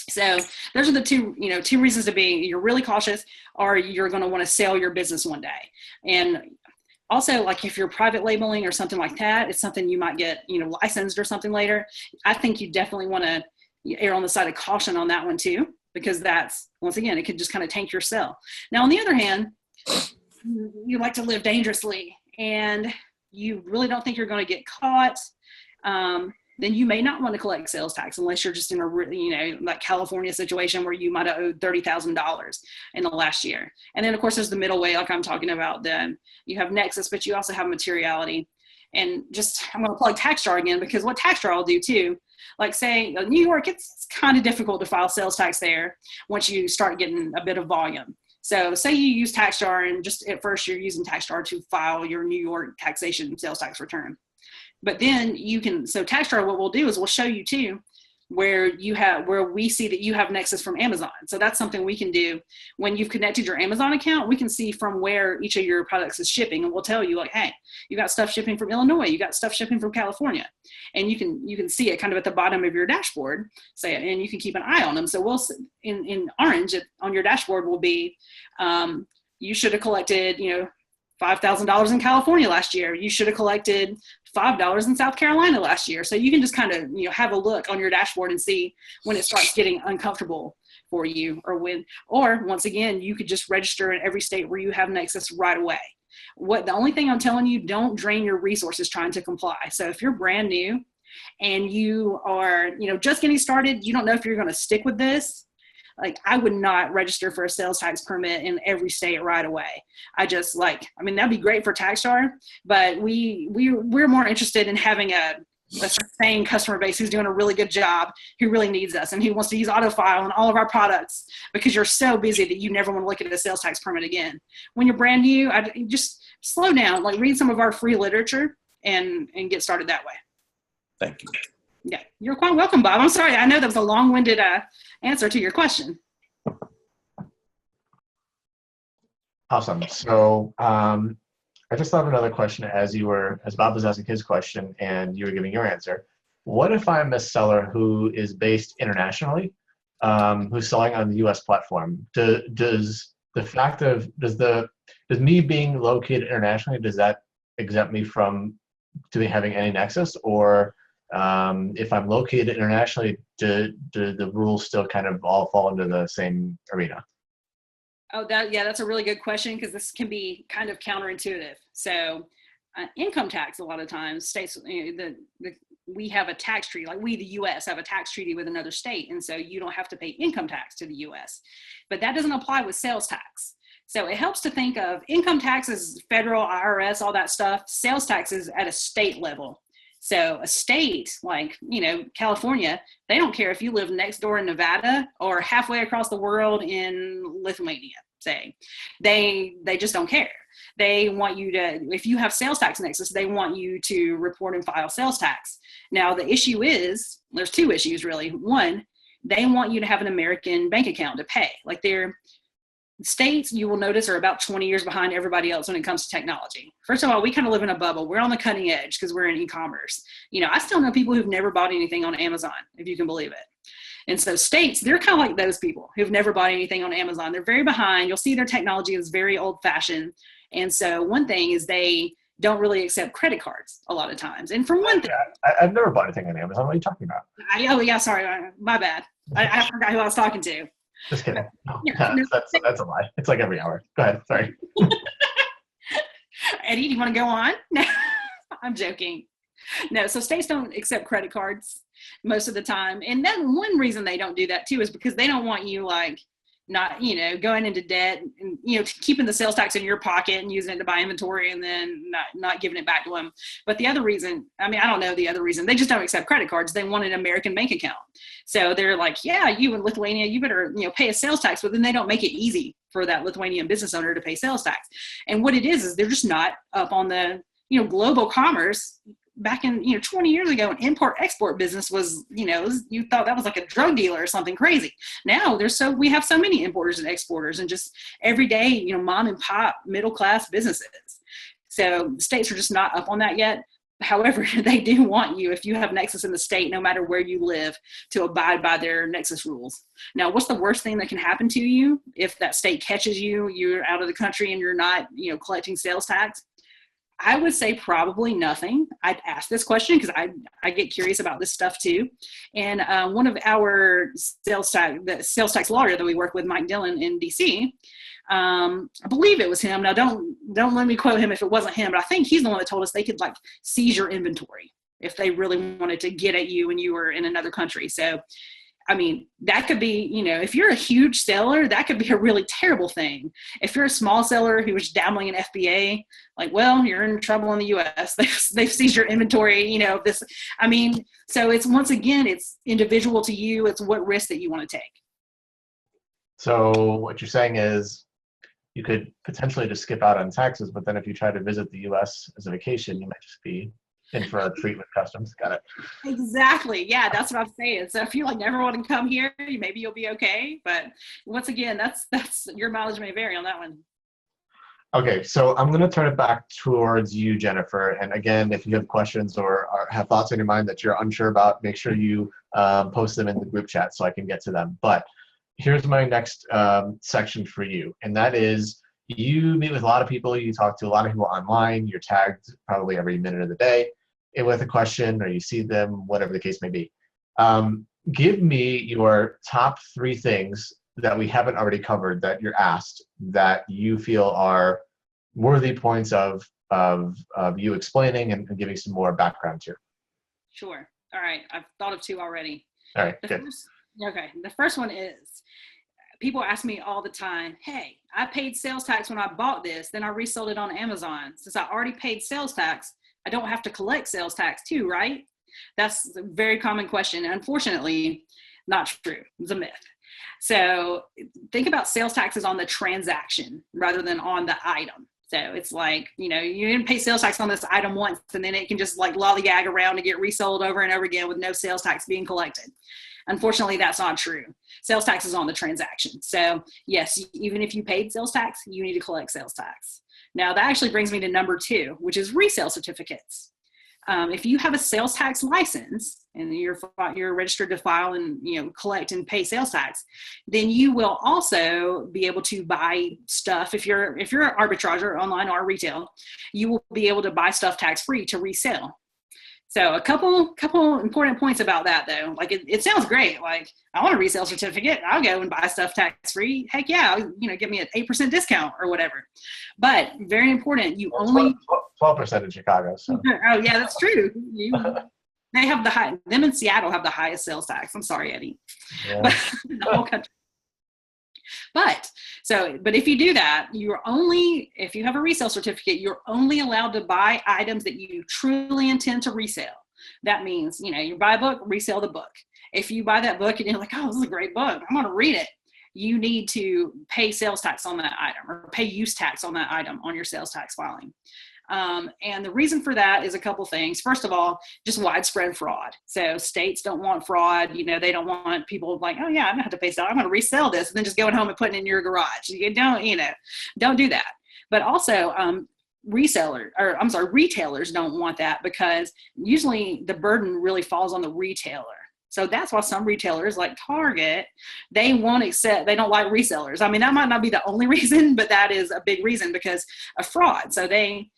S2: So those are the two reasons to be, you're really cautious, or you're going to want to sell your business one day. And also, like, if you're private labeling or something like that, it's something you might get, licensed or something later. I think you definitely want to err on the side of caution on that one too, because that's, once again, it could just kind of tank your sale. Now, on the other hand, you like to live dangerously and you really don't think you're going to get caught. then you may not want to collect sales tax unless you're just in a really, like California situation where you might have owed $30,000 in the last year. And then of course there's the middle way, like I'm talking about. Then you have nexus, but you also have materiality. And just, I'm going to plug Taxjar again, because what Taxjar will do too, like say New York, it's kind of difficult to file sales tax there once you start getting a bit of volume. So say you use Taxjar, and just at first you're using Taxjar to file your New York taxation sales tax return. But then you can, so Taxjar, what we'll do is we'll show you too, where we see that you have nexus from Amazon. So that's something we can do. When you've connected your Amazon account, we can see from where each of your products is shipping, and we'll tell you like, hey, you got stuff shipping from Illinois, you got stuff shipping from California, and you can see it kind of at the bottom of your dashboard, and you can keep an eye on them. So we'll, in orange on your dashboard will be, you should have collected, $5,000 in California last year. You should have collected $5 in South Carolina last year. So you can just kind of, have a look on your dashboard and see when it starts getting uncomfortable for you, or once again, you could just register in every state where you have nexus right away. The only thing I'm telling you, don't drain your resources trying to comply. So if you're brand new and you are, just getting started, you don't know if you're going to stick with this. Like, I would not register for a sales tax permit in every state right away. That'd be great for Taxjar, but we're more interested in having a sustained customer base who's doing a really good job, who really needs us, and who wants to use AutoFile on all of our products, because you're so busy that you never want to look at a sales tax permit again. When you're brand new, I just slow down, read some of our free literature and get started that way.
S3: Thank you.
S2: Yeah, you're quite welcome, Bob. I'm sorry. I know that was a long-winded answer to your question.
S1: Awesome. So I just thought of another question as Bob was asking his question and you were giving your answer. What if I'm a seller who is based internationally, who's selling on the U.S. platform? Does me being located internationally, does that exempt me from having any nexus? Or if I'm located internationally, do the rules still kind of all fall into the same arena?
S2: Oh, that's a really good question, because this can be kind of counterintuitive. So income tax, a lot of times states, we have a tax treaty, like we, the U.S., have a tax treaty with another state. And so you don't have to pay income tax to the U.S., but that doesn't apply with sales tax. So it helps to think of income taxes, federal, IRS, all that stuff, sales taxes at a state level. So a state like, California, they don't care if you live next door in Nevada or halfway across the world in Lithuania, say. They just don't care. They want you to, if you have sales tax nexus, they want you to report and file sales tax. Now, the issue is, there's two issues really. One, they want you to have an American bank account to pay. Like their states, you will notice, are about 20 years behind everybody else when it comes to technology. First of all, we kind of live in a bubble. We're on the cutting edge because we're in e-commerce. I still know people who've never bought anything on Amazon, if you can believe it. And so states, they're kind of like those people who've never bought anything on Amazon. They're very behind. You'll see their technology is very old fashioned. And so one thing is they don't really accept credit cards a lot of times. And for one thing,
S1: I've never bought anything on Amazon. What are you talking about?
S2: Oh yeah, sorry, my bad. I forgot who I was talking to.
S1: Just kidding. No, that's a lie. It's like every hour. Go ahead. Sorry.
S2: Eddie, do you want to go on? No, I'm joking. No, so states don't accept credit cards most of the time. And then one reason they don't do that too is because they don't want you not, going into debt and, keeping the sales tax in your pocket and using it to buy inventory and then not giving it back to them. But the other reason, I don't know the other reason, they just don't accept credit cards. They want an American bank account. So they're like, yeah, you in Lithuania, you better, pay a sales tax, but then they don't make it easy for that Lithuanian business owner to pay sales tax. And what it is they're just not up on the, global commerce. Back in 20 years ago, an import-export business was, you thought that was like a drug dealer or something crazy. Now we have so many importers and exporters, and just every day, mom and pop middle-class businesses. So states are just not up on that yet. However, they do want you, if you have nexus in the state, no matter where you live, to abide by their nexus rules. Now, what's the worst thing that can happen to you if that state catches you, you're out of the country and you're not, collecting sales tax? I would say probably nothing. I'd ask this question because I get curious about this stuff too. And one of our the sales tax lawyer that we work with, Mike Dillon in DC, I believe it was him. Now don't let me quote him if it wasn't him, but I think he's the one that told us they could seize your inventory. if they really wanted to get at you and you were in another country. So, I mean, that could be, if you're a huge seller, that could be a really terrible thing. If you're a small seller who was dabbling in FBA, like, well, you're in trouble in the US. They've seized your inventory, this, so it's, once again, it's individual to you. It's what risk that you want to take.
S1: So what you're saying is you could potentially just skip out on taxes, but then if you try to visit the US as a vacation, you might just be in for a treat with customs. Got it.
S2: Exactly. Yeah, that's what I'm saying. So if you never want to come here, maybe you'll be okay. But once again, that's your mileage may vary on that one.
S1: Okay, so I'm going to turn it back towards you, Jennifer. And again, if you have questions or have thoughts in your mind that you're unsure about, make sure you post them in the group chat so I can get to them. But here's my next section for you, and that is, you meet with a lot of people, you talk to a lot of people online, you're tagged probably every minute of the day with a question, or you see them, whatever the case may be. Give me your top 3 things that we haven't already covered that you're asked that you feel are worthy points of you explaining and giving some more background to.
S2: Sure. All right. I've thought of 2 already.
S1: All right, good.
S2: The first one is, people ask me all the time, hey, I paid sales tax when I bought this, then I resold it on Amazon. Since I already paid sales tax, I don't have to collect sales tax too, right? That's a very common question. Unfortunately, not true. It's a myth. So think about sales taxes on the transaction rather than on the item. So it's like, you didn't pay sales tax on this item once, and then it can just lollygag around and get resold over and over again with no sales tax being collected. Unfortunately, that's not true. Sales tax is on the transaction. So yes, even if you paid sales tax, you need to collect sales tax. Now that actually brings me to number 2, which is resale certificates. If you have a sales tax license and you're registered to file and collect and pay sales tax, then you will also be able to buy stuff. If you're an arbitrager online or retail, you will be able to buy stuff tax free to resell. So a couple important points about that though. It sounds great. Like, I want a resale certificate. I'll go and buy stuff tax free. Heck yeah, give me an 8% discount or whatever. But very important, you only
S1: 12% in Chicago. So.
S2: Oh yeah, that's true. They have them in Seattle have the highest sales tax. I'm sorry, Eddie.
S1: Yeah.
S2: But the whole country. But if you do that, if you have a resale certificate, you're only allowed to buy items that you truly intend to resell. That means, you buy a book, resell the book. If you buy that book and you're like, oh, this is a great book, I'm going to read it, you need to pay sales tax on that item or pay use tax on that item on your sales tax filing. And the reason for that is a couple things. First of all, just widespread fraud. So states don't want fraud. They don't want people like, oh yeah, I'm gonna have to pay sales. I'm gonna resell this and then just going home and putting it in your garage. You don't do that. But also, retailers don't want that, because usually the burden really falls on the retailer. So that's why some retailers like Target, they don't like resellers. That might not be the only reason, but that is a big reason because of fraud. So they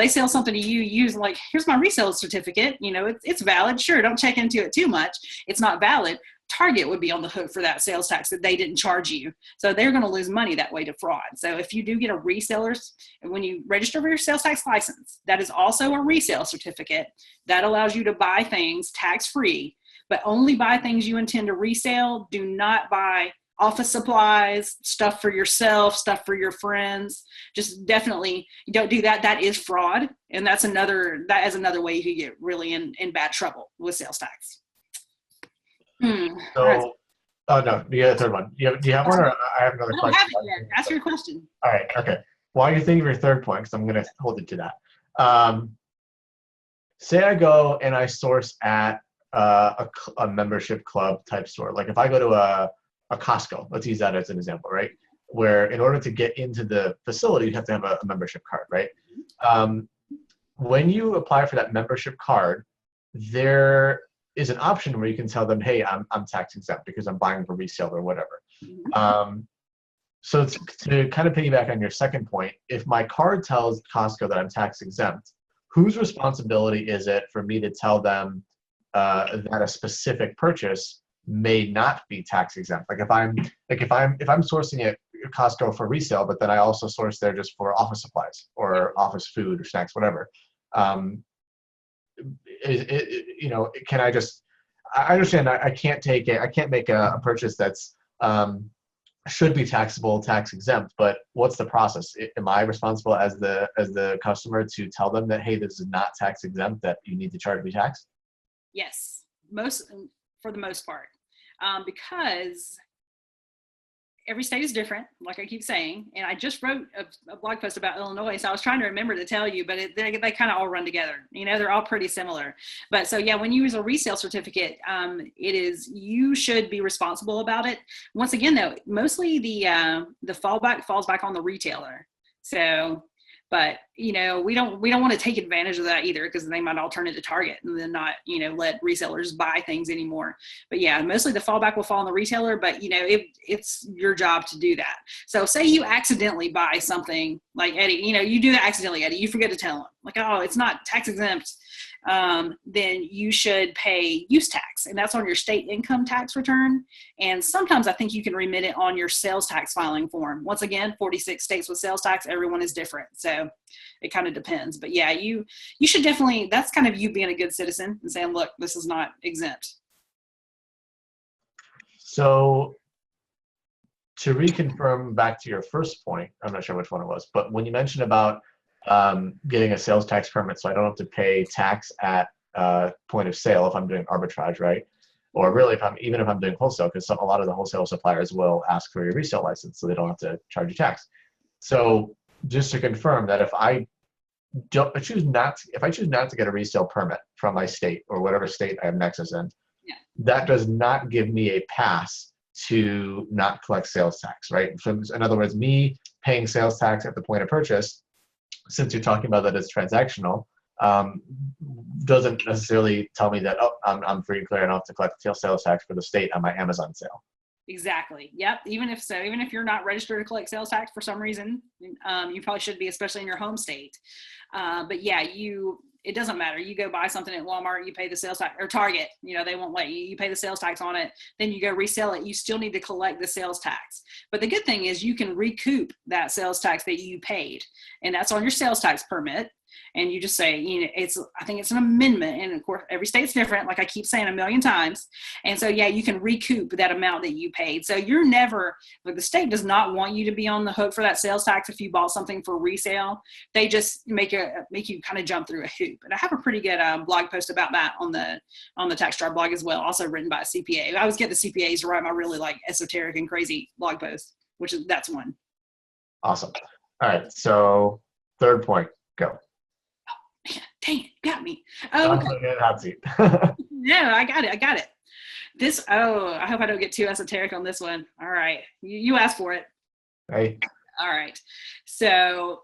S2: sell something to you, use like, here's my resale certificate. It's valid. Sure. Don't check into it too much. It's not valid. Target would be on the hook for that sales tax that they didn't charge you. So they're going to lose money that way to fraud. So if you do get a reseller's, when you register for your sales tax license, that is also a resale certificate that allows you to buy things tax-free, but only buy things you intend to resell. Do not buy office supplies, stuff for yourself, stuff for your friends. Just definitely don't do that. That is fraud. And that is another way you could get really in bad trouble with sales tax.
S1: So, oh no, you got a third one. Do you have one, or I have another question?
S2: I don't have it yet. Ask your question.
S1: All right, okay. While you're thinking of your third point, because I'm going to hold you to that. Say I go and I source at a membership club type store. Like if I go to a Costco, let's use that as an example, right? Where in order to get into the facility, you have to have a membership card, right? When you apply for that membership card, there is an option where you can tell them, hey, I'm tax exempt because I'm buying for resale or whatever. So to kind of piggyback on your second point, if my card tells Costco that I'm tax exempt, whose responsibility is it for me to tell them that a specific purchase may not be tax exempt? Like if I'm sourcing at Costco for resale, but then I also source there just for office supplies or office food or snacks, whatever. you know, can I just, I understand I can't make a purchase that's should be taxable, tax exempt, but what's the process? Am I responsible as the customer to tell them that, hey, this is not tax exempt, that you need to charge me tax?
S2: Yes, for the most part, because every state is different, like I keep saying. And I just wrote a blog post about Illinois, so I was trying to remember to tell you, but they kind of all run together. You know, they're all pretty similar. But so yeah, when you use a resale certificate, you should be responsible about it. Once again, though, mostly the fallback falls back on the retailer. So, but you know, we don't want to take advantage of that either, because they might all turn into Target and then not, you know, let resellers buy things anymore. But yeah, mostly the fallback will fall on the retailer, but you know, it's your job to do that. So say you accidentally buy something, like Eddie, you know, you do that accidentally, Eddie, you forget to tell them, like, oh, it's not tax exempt. Then you should pay use tax, and that's on your state income tax return. And sometimes I think you can remit it on your sales tax filing form. Once again, 46 states with sales tax, everyone is different. So it kind of depends, but yeah, you should definitely, that's kind of you being a good citizen and saying, look, this is not exempt.
S1: So to reconfirm back to your first point, I'm not sure which one it was, but when you mentioned about getting a sales tax permit, so I don't have to pay tax at point of sale if I'm doing arbitrage, right? Or really, even if I'm doing wholesale, because a lot of the wholesale suppliers will ask for your resale license, so they don't have to charge you tax. So just to confirm that if I choose not to get a resale permit from my state or whatever state I have nexus in,
S2: Yeah.
S1: that does not give me a pass to not collect sales tax, right? So in other words, me paying sales tax at the point of purchase, since you're talking about that as transactional, doesn't necessarily tell me that, oh, I'm free and clear enough to collect sales tax for the state on my Amazon sale.
S2: Exactly. Yep. Even if you're not registered to collect sales tax for some reason, you probably should be, especially in your home state. But yeah, it doesn't matter. You go buy something at Walmart, you pay the sales tax, or Target, you know, they won't let you. You pay the sales tax on it, then you go resell it. You still need to collect the sales tax. But the good thing is you can recoup that sales tax that you paid, and that's on your sales tax permit. And you just say, you know, I think it's an amendment. And of course, every state's different, like I keep saying a million times. And so, yeah, you can recoup that amount that you paid. So you're never, like, the state does not want you to be on the hook for that sales tax if you bought something for resale. They just make you kind of jump through a hoop. And I have a pretty good blog post about that on the Taxjar blog as well, also written by a CPA. I always get the CPAs to write my really like esoteric and crazy blog posts, that's one.
S1: Awesome. All right. So third point, go.
S2: Dang it, got me. Oh, okay.
S1: Hot seat.
S2: No, I got it. I hope I don't get too esoteric on this one. All right. You asked for it.
S1: Right.
S2: All right. So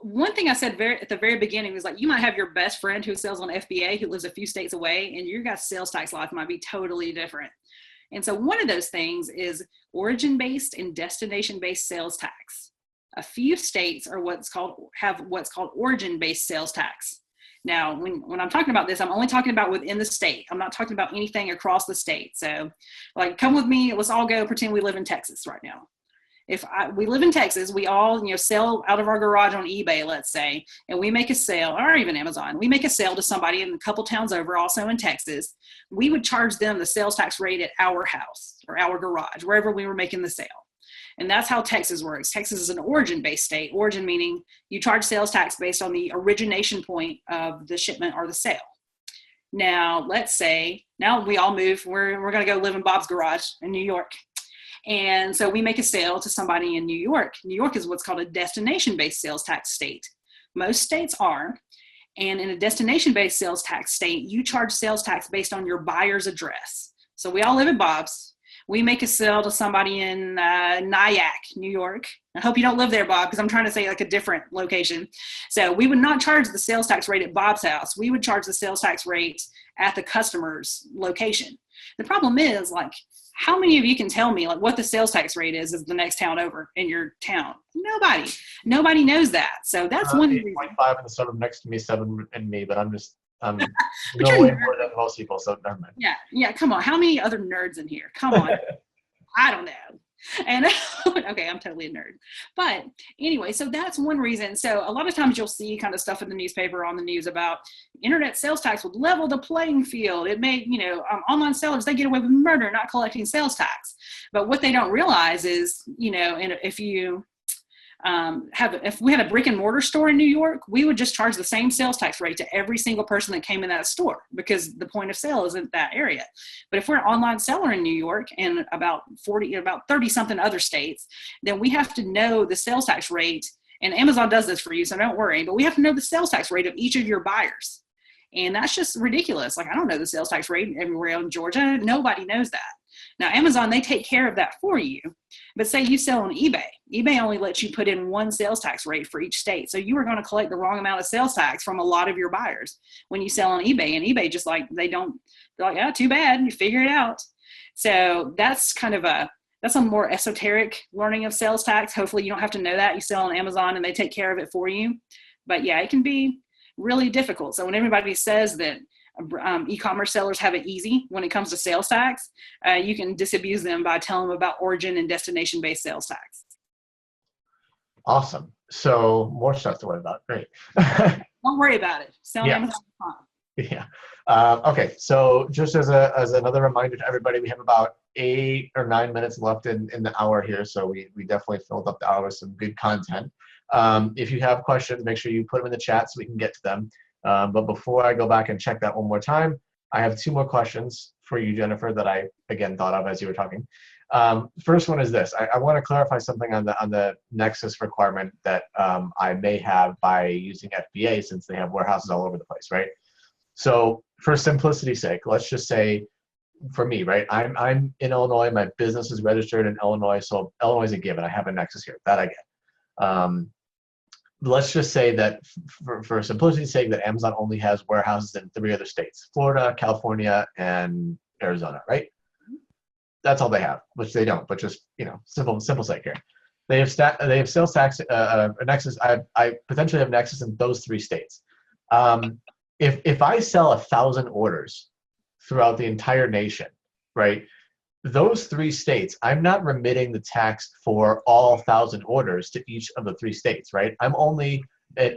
S2: one thing I said at the very beginning was, like, you might have your best friend who sells on FBA who lives a few states away, and your guys' sales tax life might be totally different. And so one of those things is origin-based and destination-based sales tax. A few states have what's called origin-based sales tax. Now, when I'm talking about this, I'm only talking about within the state. I'm not talking about anything across the state. So, like, come with me. Let's all go pretend we live in Texas right now. If we live in Texas, we all, you know, sell out of our garage on eBay, let's say, and we make a sale, or even Amazon. We make a sale to somebody in a couple towns over, also in Texas. We would charge them the sales tax rate at our house or our garage, wherever we were making the sale. And that's how Texas works. Texas is an origin-based state. Origin meaning you charge sales tax based on the origination point of the shipment or the sale. Now, let's say, now we all move. We're going to go live in Bob's garage in New York. And so we make a sale to somebody in New York. New York is what's called a destination-based sales tax state. Most states are. And in a destination-based sales tax state, you charge sales tax based on your buyer's address. So we all live in Bob's. We make a sale to somebody in Nyack, New York. I hope you don't live there, Bob, because I'm trying to say like a different location. So we would not charge the sales tax rate at Bob's house. We would charge the sales tax rate at the customer's location. The problem is, like, how many of you can tell me, like, what the sales tax rate is the next town over in your town? Nobody knows that. So that's one reason.
S1: 8.5 in the suburb next to me, 7 in me, but I'm no way more than most people, so never mind.
S2: Yeah, come on. How many other nerds in here? Come on. I don't know. And okay, I'm totally a nerd. But anyway, so that's one reason. So a lot of times you'll see kind of stuff in the newspaper, on the news, about internet sales tax would level the playing field. It may, online sellers, they get away with murder, not collecting sales tax. But what they don't realize is, and if you if we had a brick and mortar store in New York, we would just charge the same sales tax rate to every single person that came in that store, because the point of sale is in that area. But if we're an online seller in New York and about 30 something other states, then we have to know the sales tax rate. And Amazon does this for you, so don't worry, but we have to know the sales tax rate of each of your buyers. And that's just ridiculous. Like, I don't know the sales tax rate everywhere in Georgia. Nobody knows that. Now, Amazon, they take care of that for you. But say you sell on eBay. eBay only lets you put in one sales tax rate for each state. So you are going to collect the wrong amount of sales tax from a lot of your buyers when you sell on eBay. And eBay just like, they're like, oh, too bad. You figure it out. So that's kind of that's a more esoteric learning of sales tax. Hopefully you don't have to know that. You sell on Amazon and they take care of it for you. But yeah, it can be really difficult. So when everybody says that e-commerce sellers have it easy when it comes to sales tax, you can disabuse them by telling them about origin and destination-based sales tax.
S1: Awesome. So more stuff to worry about. Great.
S2: Don't worry about it. Sell on Amazon.
S1: Yeah. Okay. So just as another reminder to everybody, we have about 8 or 9 minutes left in the hour here. So we definitely filled up the hour with some good content. If you have questions, make sure you put them in the chat so we can get to them. But before I go back and check that one more time, I have 2 more questions for you, Jennifer, that I, again, thought of as you were talking. First one is this. I want to clarify something on the Nexus requirement that I may have by using FBA, since they have warehouses all over the place, right? So for simplicity's sake, let's just say, for me, right, I'm in Illinois, my business is registered in Illinois, so Illinois is a given. I have a Nexus here, that I get. Let's just say that for simplicity's sake, that Amazon only has warehouses in 3 other states: Florida, California, and Arizona, right? That's all they have, which they don't, but just, simple sake here. They have sales tax, Nexus. I potentially have Nexus in those 3 states. If I sell 1,000 orders throughout the entire nation, right? Those 3 states, I'm not remitting the tax for all 1,000 orders to each of the 3 states, right? I'm only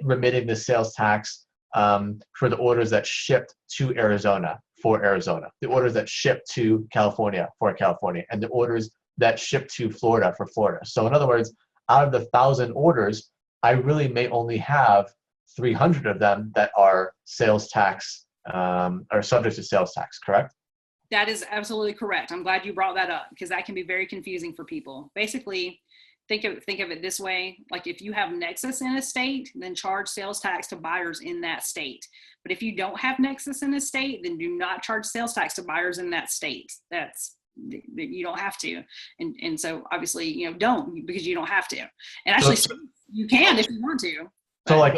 S1: remitting the sales tax for the orders that shipped to Arizona for Arizona, the orders that shipped to California for California, and the orders that shipped to Florida for Florida. So in other words, out of the 1,000 orders, I really may only have 300 of them that are sales tax or subject to sales tax, correct?
S2: That is absolutely correct. I'm glad you brought that up, because that can be very confusing for people. Basically, think of it this way. Like, if you have Nexus in a state, then charge sales tax to buyers in that state. But if you don't have Nexus in a state, then do not charge sales tax to buyers in that state. You don't have to. And so obviously, don't, because you don't have to. And actually, you can if you want to.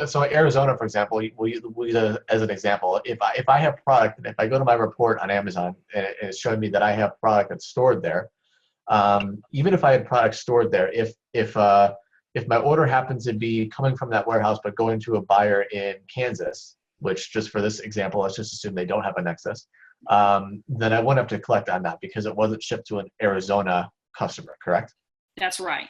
S1: So Arizona, for example, we use as an example. If I have product, and if I go to my report on Amazon and it's showing me that I have product that's stored there, even if I had product stored there, if my order happens to be coming from that warehouse but going to a buyer in Kansas, which, just for this example, let's just assume they don't have a Nexus, then I wouldn't have to collect on that because it wasn't shipped to an Arizona customer, correct?
S2: That's right.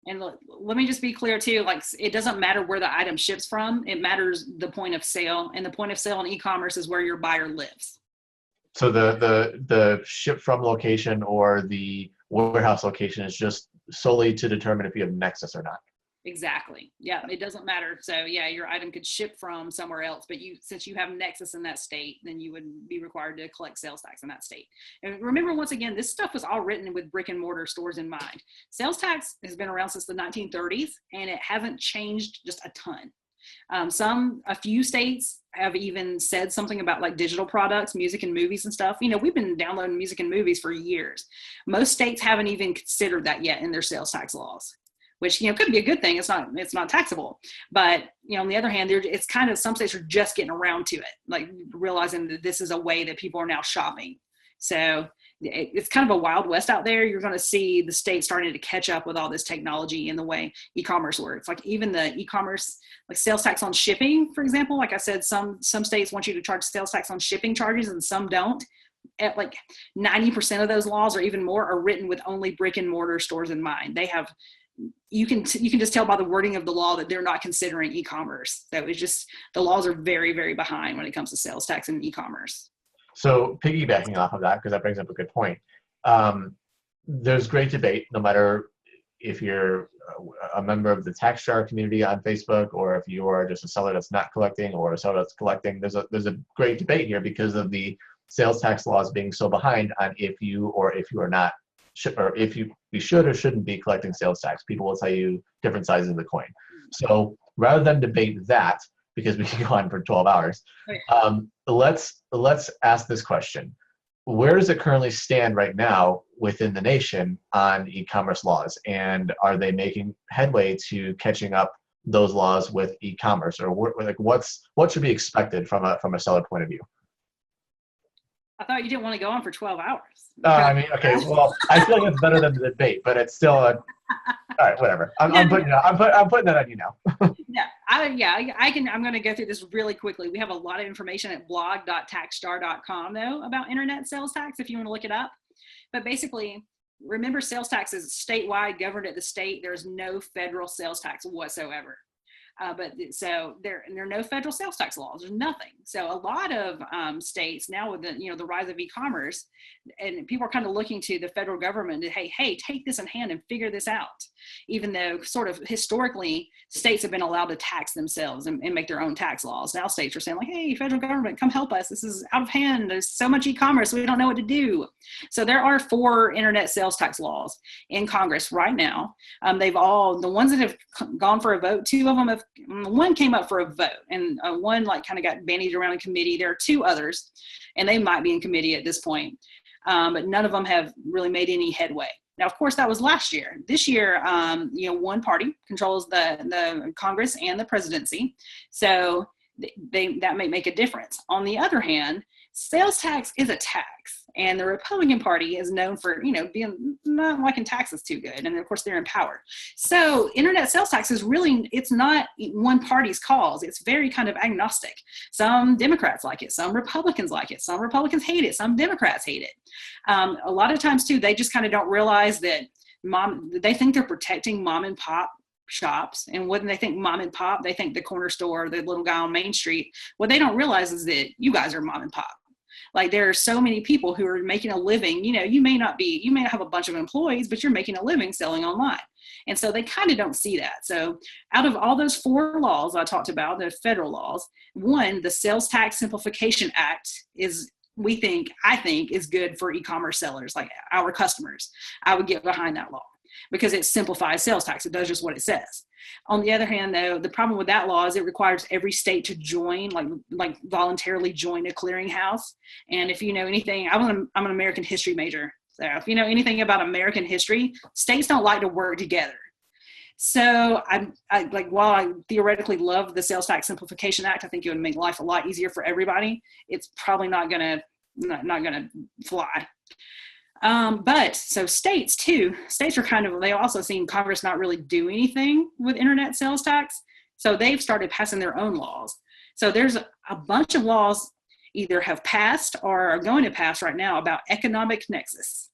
S2: And let me just be clear too, like, it doesn't matter where the item ships from, it matters the point of sale, and the point of sale in e-commerce is where your buyer lives. So
S1: the ship from location or the warehouse location is just solely to determine if you have Nexus or not.
S2: Exactly. Yeah, it doesn't matter. So yeah, your item could ship from somewhere else, but since you have Nexus in that state, then you would be required to collect sales tax in that state. And remember, once again, this stuff was all written with brick and mortar stores in mind. Sales tax has been around since the 1930s, and it hasn't changed just a ton. A few states have even said something about like digital products, music and movies and stuff. We've been downloading music and movies for years. Most states haven't even considered that yet in their sales tax laws, which, could be a good thing. It's not taxable. But, on the other hand, it's kind of, some states are just getting around to it, like realizing that this is a way that people are now shopping. So it's kind of a wild west out there. You're going to see the states starting to catch up with all this technology in the way e-commerce works. Like, even the e-commerce, like sales tax on shipping, for example, like I said, some states want you to charge sales tax on shipping charges and some don't. at like 90% of those laws or even more are written with only brick and mortar stores in mind. They have, you can just tell by the wording of the law that they're not considering e-commerce. So it's just, the laws are very, very behind when it comes to sales tax and e-commerce.
S1: So piggybacking off of that, because that brings up a good point, there's great debate, no matter if you're a member of the Taxjar community on Facebook, or if you are just a seller that's not collecting, or a seller that's collecting. There's a great debate here because of the sales tax laws being so behind on if you are not, or if you should or shouldn't be collecting sales tax. People will tell you different sides of the coin. So rather than debate that, because we can go on for 12 hours, let's ask this question. Where does it currently stand right now within the nation on e-commerce laws? And are they making headway to catching up those laws with e-commerce? Or what should be expected from a seller point of view?
S2: I thought you didn't want to go on for 12 hours.
S1: I mean, okay, well, I feel like it's better than the debate, but it's still all right, whatever. I'm putting that on you now.
S2: I'm going to go through this really quickly. We have a lot of information at blog.taxjar.com though about internet sales tax if you want to look it up. But basically, remember, sales tax is statewide, governed at the state. There's no federal sales tax whatsoever. So there are no federal sales tax laws. There's nothing. So a lot of states now, with the rise of e-commerce, and people are kind of looking to the federal government to, hey, take this in hand and figure this out. Even though sort of historically states have been allowed to tax themselves and make their own tax laws. Now states are saying like, hey, federal government, come help us. This is out of hand. There's so much e-commerce, we don't know what to do. So there are 4 internet sales tax laws in Congress right now. The ones that have gone for a vote, 2 of them have. One came up for a vote, and one kind of got bandied around in committee. There are 2 others, and they might be in committee at this point, but none of them have really made any headway. Now, of course, that was last year. This year, one party controls the Congress and the presidency, so that may make a difference. On the other hand, sales tax is a tax, and the Republican Party is known for, being not liking taxes too good. And of course, they're in power. So internet sales tax is really, it's not one party's cause. It's very kind of agnostic. Some Democrats like it. Some Republicans like it. Some Republicans hate it. Some Democrats hate it. A lot of times too, they just kind of don't realize that they think they're protecting mom and pop shops. And when they think mom and pop, they think the corner store, the little guy on Main Street. What they don't realize is that you guys are mom and pop. Like, there are so many people who are making a living. You may not have a bunch of employees, but you're making a living selling online. And so they kind of don't see that. So out of all those 4 laws I talked about, the federal laws, one, the Sales Tax Simplification Act I think is good for e-commerce sellers, like our customers. I would get behind that law because it simplifies sales tax. It does just what it says. On the other hand, though, the problem with that law is it requires every state to join, like voluntarily join a clearinghouse. And if you know anything, I'm an American history major. So if you know anything about American history, states don't like to work together. So while I theoretically love the Sales Tax Simplification Act, I think it would make life a lot easier for everybody. It's probably not gonna fly. But so states are they also seen Congress not really do anything with internet sales tax. So they've started passing their own laws. So there's a bunch of laws either have passed or are going to pass right now about economic nexus.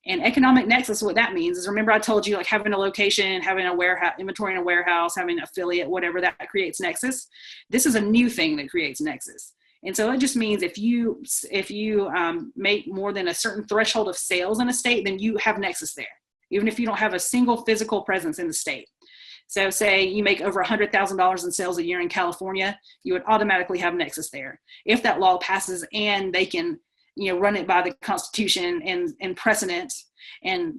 S2: And economic nexus, what that means is, remember I told you, like, having a location, having a warehouse, inventory in a warehouse, having an affiliate, whatever, that creates nexus. This is a new thing that creates nexus. And so it just means if you make more than a certain threshold of sales in a state, then you have nexus there, even if you don't have a single physical presence in the state. So say you make over $100,000 in sales a year in California, you would automatically have nexus there. If that law passes and they can, run it by the Constitution and precedent and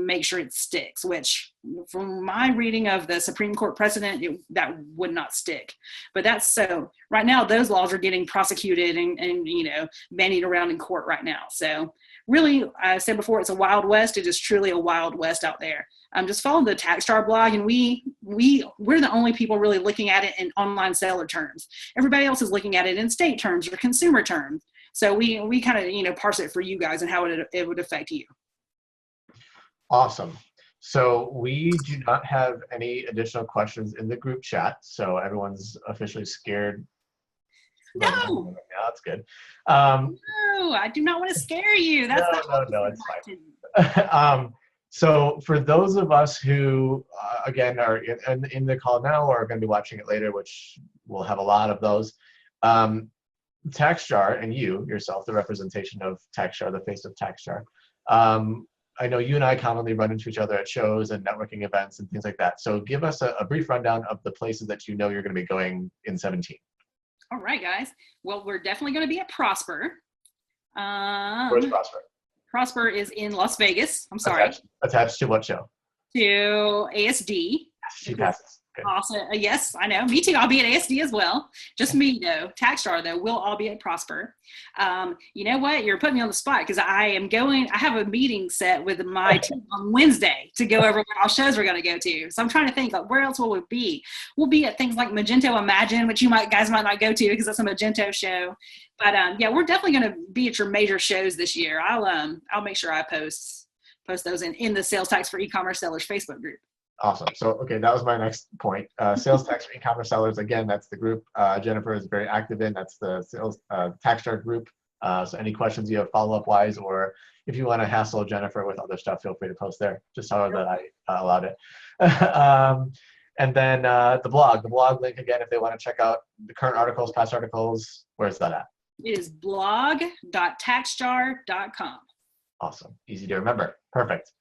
S2: make sure it sticks, which from my reading of the Supreme Court precedent, that would not stick. But that's so right now, those laws are getting prosecuted and bandied around in court right now. So really, I said before, it's a Wild West. It is truly a Wild West out there. Just follow the Taxjar blog, and we're the only people really looking at it in online seller terms. Everybody else is looking at it in state terms or consumer terms. So we kind of parse it for you guys and how it would affect you.
S1: Awesome. So we do not have any additional questions in the group chat. So everyone's officially scared
S2: No,
S1: Yeah, that's good.
S2: no, I do not want to scare you. That's
S1: No, it's fine. So for those of us who, again, are in the call now or are going to be watching it later, which we'll have a lot of those, Taxjar and you yourself, the representation of Taxjar, the face of Taxjar. I know you and I commonly run into each other at shows and networking events and things like that. So give us a brief rundown of the places that you know you're going to be going in 17.
S2: All right, guys. Well, we're definitely going to be at Prosper.
S1: Where's Prosper?
S2: Prosper is in Las Vegas. I'm sorry.
S1: Attached to what show?
S2: To ASD.
S1: She passes. Good.
S2: Awesome. Yes, I know. Me too. I'll be at ASD as well. Just me, though. Taxjar, though, we'll all be at Prosper. You know what? You're putting me on the spot because I have a meeting set with my team on Wednesday to go over what all shows we're going to go to. So I'm trying to think, like, where else will we be? We'll be at things like Magento Imagine, which guys might not go to because that's a Magento show. But yeah, we're definitely going to be at your major shows this year. I'll make sure I post those in the Sales Tax for E-commerce Sellers Facebook group.
S1: Awesome. So, okay, that was my next point. Sales Tax for E-commerce Sellers, again, that's the group Jennifer is very active in. That's the Sales Taxjar group. So any questions you have follow-up wise, or if you want to hassle Jennifer with other stuff, feel free to post there. Just tell her that I allowed it. And then the blog link, again, if they want to check out the current articles, past articles, where's that at?
S2: It is blog.taxjar.com.
S1: Awesome. Easy to remember. Perfect.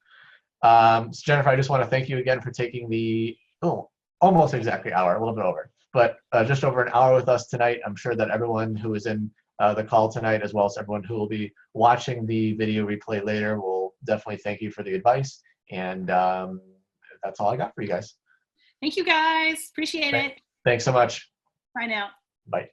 S1: So Jennifer, I just want to thank you again for taking the almost exactly hour, a little bit over, but just over an hour with us tonight. I'm sure that everyone who is in the call tonight, as well as everyone who will be watching the video replay later, will definitely thank you for the advice. And that's all I got for you guys.
S2: Thank you, guys. Appreciate it.
S1: Thanks so much.
S2: Bye now.
S1: Bye.